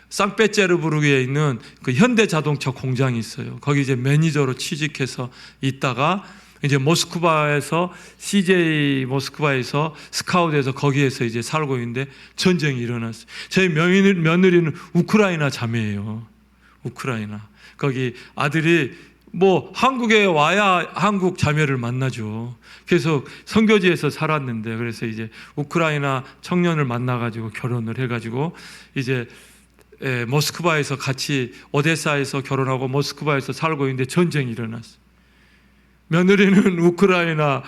상페테르부르크에 있는 그 현대자동차 공장이 있어요. 거기 이제 매니저로 취직해서 있다가 이제 모스크바에서 CJ 모스크바에서 스카우트해서 거기에서 이제 살고 있는데 전쟁이 일어났어요. 저희 며느리는 우크라이나 자매예요. 우크라이나. 거기 아들이 뭐 한국에 와야 한국 자매를 만나죠. 그래서 선교지에서 살았는데, 그래서 이제 우크라이나 청년을 만나가지고 결혼을 해가지고 이제 모스크바에서 같이 오데사에서 결혼하고 모스크바에서 살고 있는데 전쟁이 일어났어요. 며느리는 우크라이나,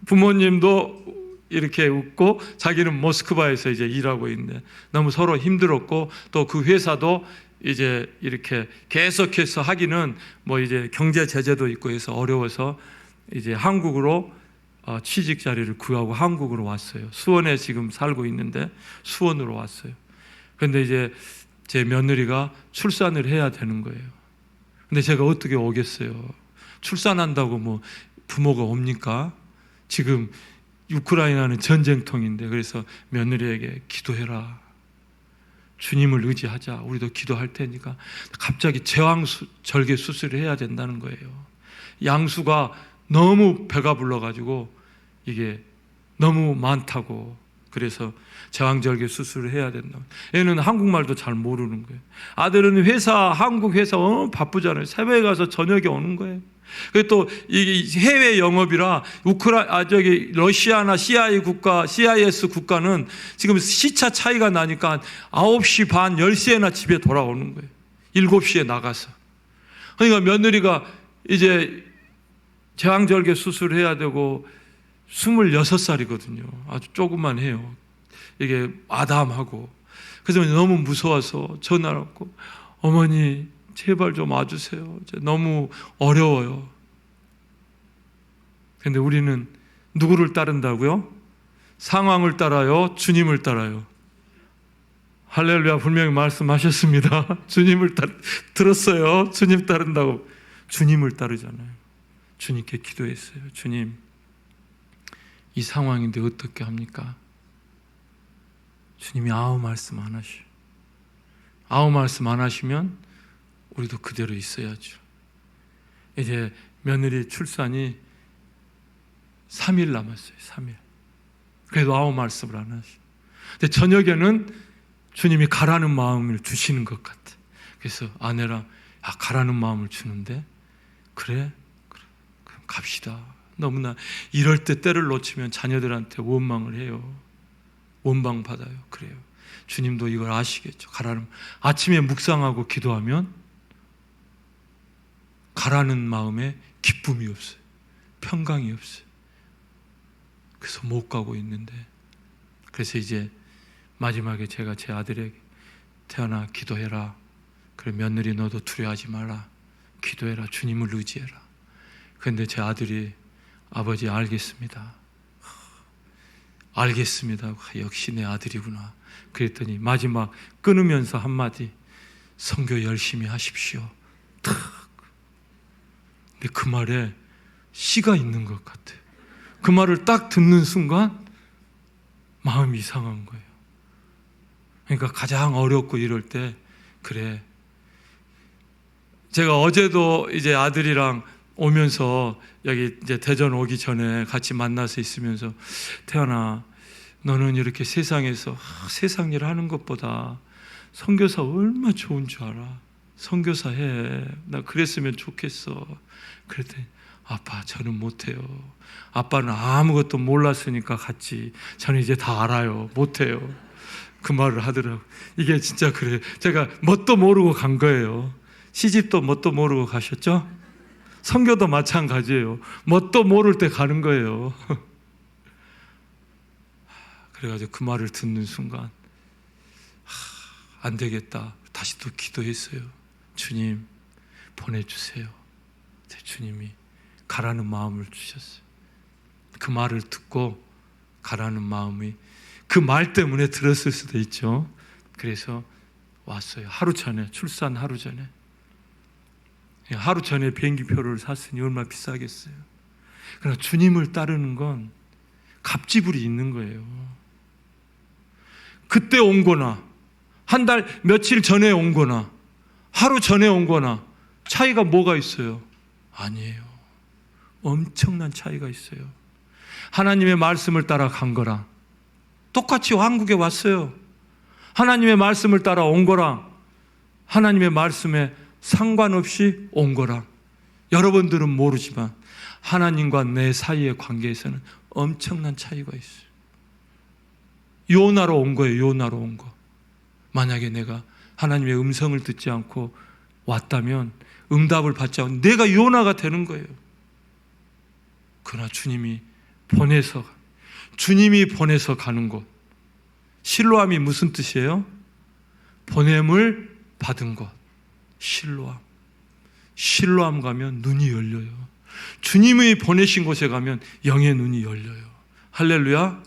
부모님도 이렇게 웃고 자기는 모스크바에서 이제 일하고 있는데 너무 서로 힘들었고 또 그 회사도 이제 이렇게 계속해서 하기는 뭐 이제 경제 제재도 있고 해서 어려워서 이제 한국으로 취직 자리를 구하고 한국으로 왔어요. 수원에 지금 살고 있는데 수원으로 왔어요. 그런데 이제 제 며느리가 출산을 해야 되는 거예요. 근데 제가 어떻게 오겠어요? 출산한다고 뭐 부모가 옵니까? 지금 우크라이나는 전쟁통인데 그래서 며느리에게 기도해라. 주님을 의지하자. 우리도 기도할 테니까. 갑자기 제왕절개 수술을 해야 된다는 거예요. 양수가 너무 배가 불러가지고 이게 너무 많다고 그래서 제왕절개 수술을 해야 된다. 얘는 한국말도 잘 모르는 거예요. 아들은 한국 회사 바쁘잖아요. 새벽에 가서 저녁에 오는 거예요. 그리고 또 이 해외 영업이라 러시아나 CIS 국가는 지금 시차 차이가 나니까 9시 반, 10시에나 집에 돌아오는 거예요. 7시에 나가서. 그러니까 며느리가 이제 제왕절개 수술을 해야 되고 26살이거든요. 아주 조금만 해요. 이게 아담하고. 그래서 너무 무서워서 전화를 했고 어머니 제발 좀 와주세요. 너무 어려워요. 그런데 우리는 누구를 따른다고요? 상황을 따라요? 주님을 따라요? 할렐루야 분명히 말씀하셨습니다. 주님을 들었어요. 주님 따른다고. 주님을 따르잖아요. 주님께 기도했어요. 주님 이 상황인데 어떻게 합니까? 주님이 아무 말씀 안 하셔. 아무 말씀 안 하시면 우리도 그대로 있어야죠. 이제 며느리 출산이 3일 남았어요. 3일. 그래도 아무 말씀을 안 하셔. 근데 저녁에는 주님이 가라는 마음을 주시는 것 같아. 그래서 아내랑 가라는 마음을 주는데 그래 그럼 갑시다. 너무나 이럴 때 때를 놓치면 자녀들한테 원망을 해요. 원망 받아요. 그래요. 주님도 이걸 아시겠죠. 가라는 아침에 묵상하고 기도하면 가라는 마음에 기쁨이 없어요. 평강이 없어요. 그래서 못 가고 있는데 그래서 이제 마지막에 제가 제 아들에게 태어나 기도해라. 그래 며느리 너도 두려워하지 말라. 기도해라. 주님을 의지해라. 그런데 제 아들이 아버지 알겠습니다. 알겠습니다. 역시 내 아들이구나. 그랬더니 마지막 끊으면서 한마디 선교 열심히 하십시오. 근데 그 말에 씨가 있는 것 같아요. 그 말을 딱 듣는 순간 마음이 이상한 거예요. 그러니까 가장 어렵고 이럴 때 그래. 제가 어제도 이제 아들이랑 오면서 여기 이제 대전 오기 전에 같이 만나서 있으면서 태연아 너는 이렇게 세상에서 세상 일 하는 것보다 선교사 얼마나 좋은 줄 알아. 선교사 해. 나 그랬으면 좋겠어. 그랬더니 아빠 저는 못해요. 아빠는 아무것도 몰랐으니까 갔지. 저는 이제 다 알아요. 못해요. 그 말을 하더라고. 이게 진짜 그래요. 제가 뭣도 모르고 간 거예요. 시집도 뭣도 모르고 가셨죠? 선교도 마찬가지예요. 뭣도 모를 때 가는 거예요. 그래가지고 그 말을 듣는 순간 안 되겠다. 다시 또 기도했어요. 주님 보내주세요. 주님이 가라는 마음을 주셨어요. 그 말을 듣고 가라는 마음이 그 말 때문에 들었을 수도 있죠. 그래서 왔어요. 하루 전에, 출산 하루 전에. 하루 전에 비행기표를 샀으니 얼마나 비싸겠어요. 그러나 주님을 따르는 건 갑지불이 있는 거예요. 그때 온 거나 한 달 며칠 전에 온 거나 하루 전에 온 거나 차이가 뭐가 있어요? 아니에요. 엄청난 차이가 있어요. 하나님의 말씀을 따라 간 거랑 똑같이 한국에 왔어요. 하나님의 말씀을 따라 온 거랑 하나님의 말씀에 상관없이 온 거랑 여러분들은 모르지만 하나님과 내 사이의 관계에서는 엄청난 차이가 있어요. 요나로 온 거예요. 요나로 온 거. 만약에 내가 하나님의 음성을 듣지 않고 왔다면 응답을 받지 않고 내가 요나가 되는 거예요. 그러나 주님이 보내서 주님이 보내서 가는 곳. 실로암이 무슨 뜻이에요? 보냄을 받은 곳. 실로암. 실로암 가면 눈이 열려요. 주님이 보내신 곳에 가면 영의 눈이 열려요. 할렐루야.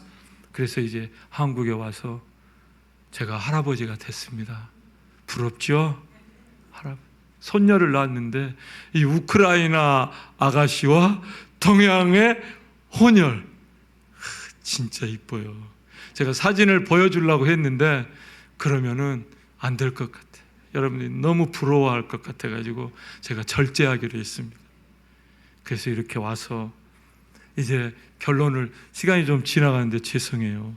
그래서 이제 한국에 와서 제가 할아버지가 됐습니다. 부럽죠? 손녀를 낳았는데 이 우크라이나 아가씨와 동양의 혼혈, 진짜 이뻐요. 제가 사진을 보여주려고 했는데 그러면은 안 될 것 같아요. 여러분들이 너무 부러워할 것 같아가지고 제가 절제하기로 했습니다. 그래서 이렇게 와서 이제 결론을, 시간이 좀 지나가는데 죄송해요.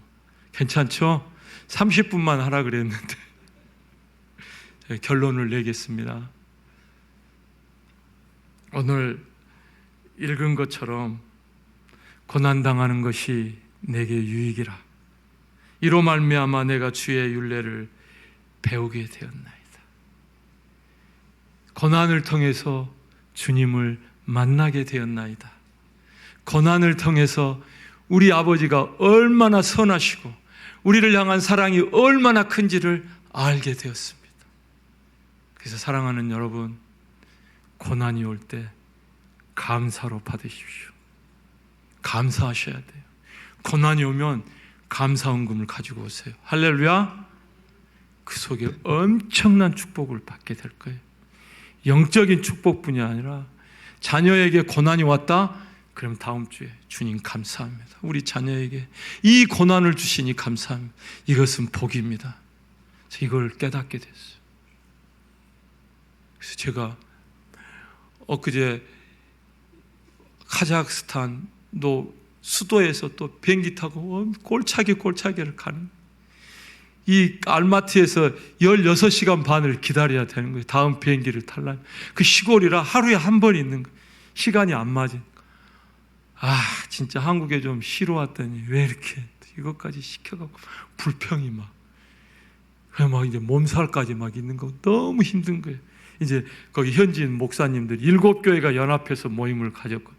괜찮죠? 30분만 하라 그랬는데 결론을 내겠습니다. 오늘 읽은 것처럼 고난당하는 것이 내게 유익이라. 이로 말미암아 내가 주의 율례를 배우게 되었나이다. 고난을 통해서 주님을 만나게 되었나이다. 고난을 통해서 우리 아버지가 얼마나 선하시고 우리를 향한 사랑이 얼마나 큰지를 알게 되었습니다. 그래서 사랑하는 여러분, 고난이 올 때 감사로 받으십시오. 감사하셔야 돼요. 고난이 오면 감사헌금을 가지고 오세요. 할렐루야. 그 속에 엄청난 축복을 받게 될 거예요. 영적인 축복뿐이 아니라 자녀에게 고난이 왔다? 그럼 다음 주에 주님 감사합니다. 우리 자녀에게 이 고난을 주시니 감사합니다. 이것은 복입니다. 그래서 이걸 깨닫게 됐어요. 그래서 제가 엊그제 카자흐스탄도 수도에서 또 비행기 타고 골차기를 가는, 이 알마티에서 16시간 반을 기다려야 되는 거예요. 다음 비행기를 타려면. 그 시골이라 하루에 한 번 있는 거예요. 시간이 안 맞은. 진짜 한국에 좀 쉬러 왔더니 왜 이렇게 이것까지 시켜갖고 불평이 막 이제 몸살까지 막 있는 거 너무 힘든 거예요. 이제 거기 현지인 목사님들 7교회가 연합해서 모임을 가졌거든요.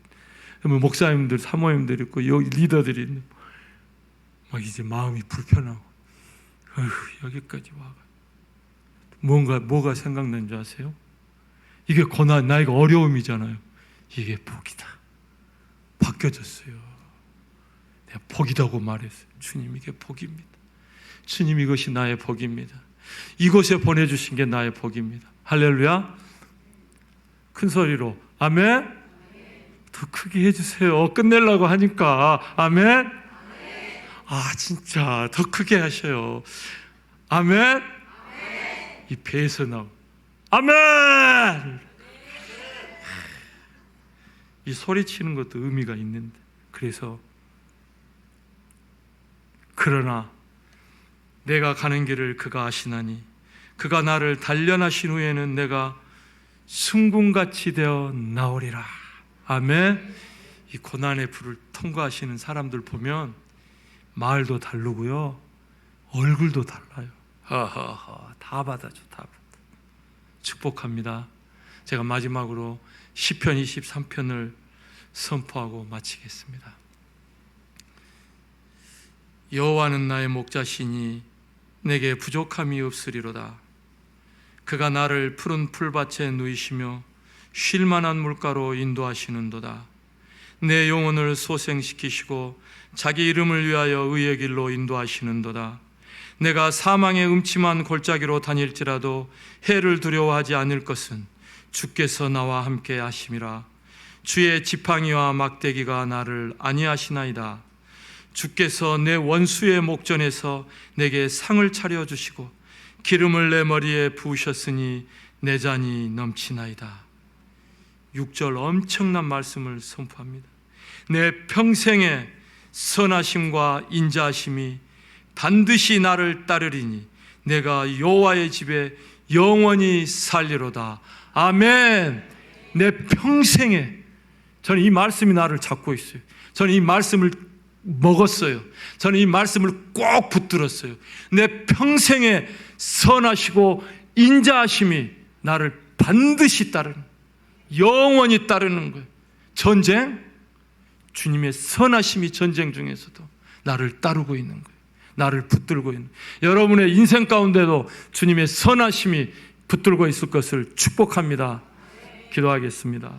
그러면 목사님들, 사모님들 있고 여기 리더들이 있는, 막 이제 마음이 불편하고, 여기까지 와가 뭐가 생각나는 줄 아세요? 이게 고난, 나이가 어려움이잖아요. 이게 복이다. 바뀌어졌어요. 내가 복이라고 말했어요. 주님, 이게 복입니다. 주님, 이것이 나의 복입니다. 이곳에 보내주신 게 나의 복입니다. 할렐루야. 큰 소리로 아멘. 더 크게 해주세요. 끝내려고 하니까. 아멘. 진짜 더 크게 하셔요. 아멘. 이 배에서 나오 아멘. 이 소리치는 것도 의미가 있는데, 그래서 그러나 내가 가는 길을 그가 아시나니 그가 나를 단련하신 후에는 내가 순금같이 되어 나오리라. 아멘. 이 고난의 불을 통과하시는 사람들 보면 말도 다르고요, 얼굴도 달라요. 다 받아줘, 다 받아. 축복합니다. 제가 마지막으로 시편 23편을 선포하고 마치겠습니다. 여호와는 나의 목자시니 내게 부족함이 없으리로다. 그가 나를 푸른 풀밭에 누이시며 쉴 만한 물가로 인도하시는도다. 내 영혼을 소생시키시고 자기 이름을 위하여 의의 길로 인도하시는도다. 내가 사망의 음침한 골짜기로 다닐지라도 해를 두려워하지 않을 것은 주께서 나와 함께 하심이라. 주의 지팡이와 막대기가 나를 안위하시나이다. 주께서 내 원수의 목전에서 내게 상을 차려주시고 기름을 내 머리에 부으셨으니 내 잔이 넘치나이다. 6절 엄청난 말씀을 선포합니다. 내 평생의 선하심과 인자하심이 반드시 나를 따르리니 내가 여호와의 집에 영원히 살리로다. 아멘. 내 평생에, 저는 이 말씀이 나를 잡고 있어요. 저는 이 말씀을 먹었어요. 저는 이 말씀을 꼭 붙들었어요. 내 평생에 선하시고 인자하심이 나를 반드시 따르는, 영원히 따르는 거예요. 전쟁, 주님의 선하심이 전쟁 중에서도 나를 따르고 있는 거예요. 나를 붙들고 있는 거예요. 여러분의 인생 가운데도 주님의 선하심이 붙들고 있을 것을 축복합니다. 기도하겠습니다.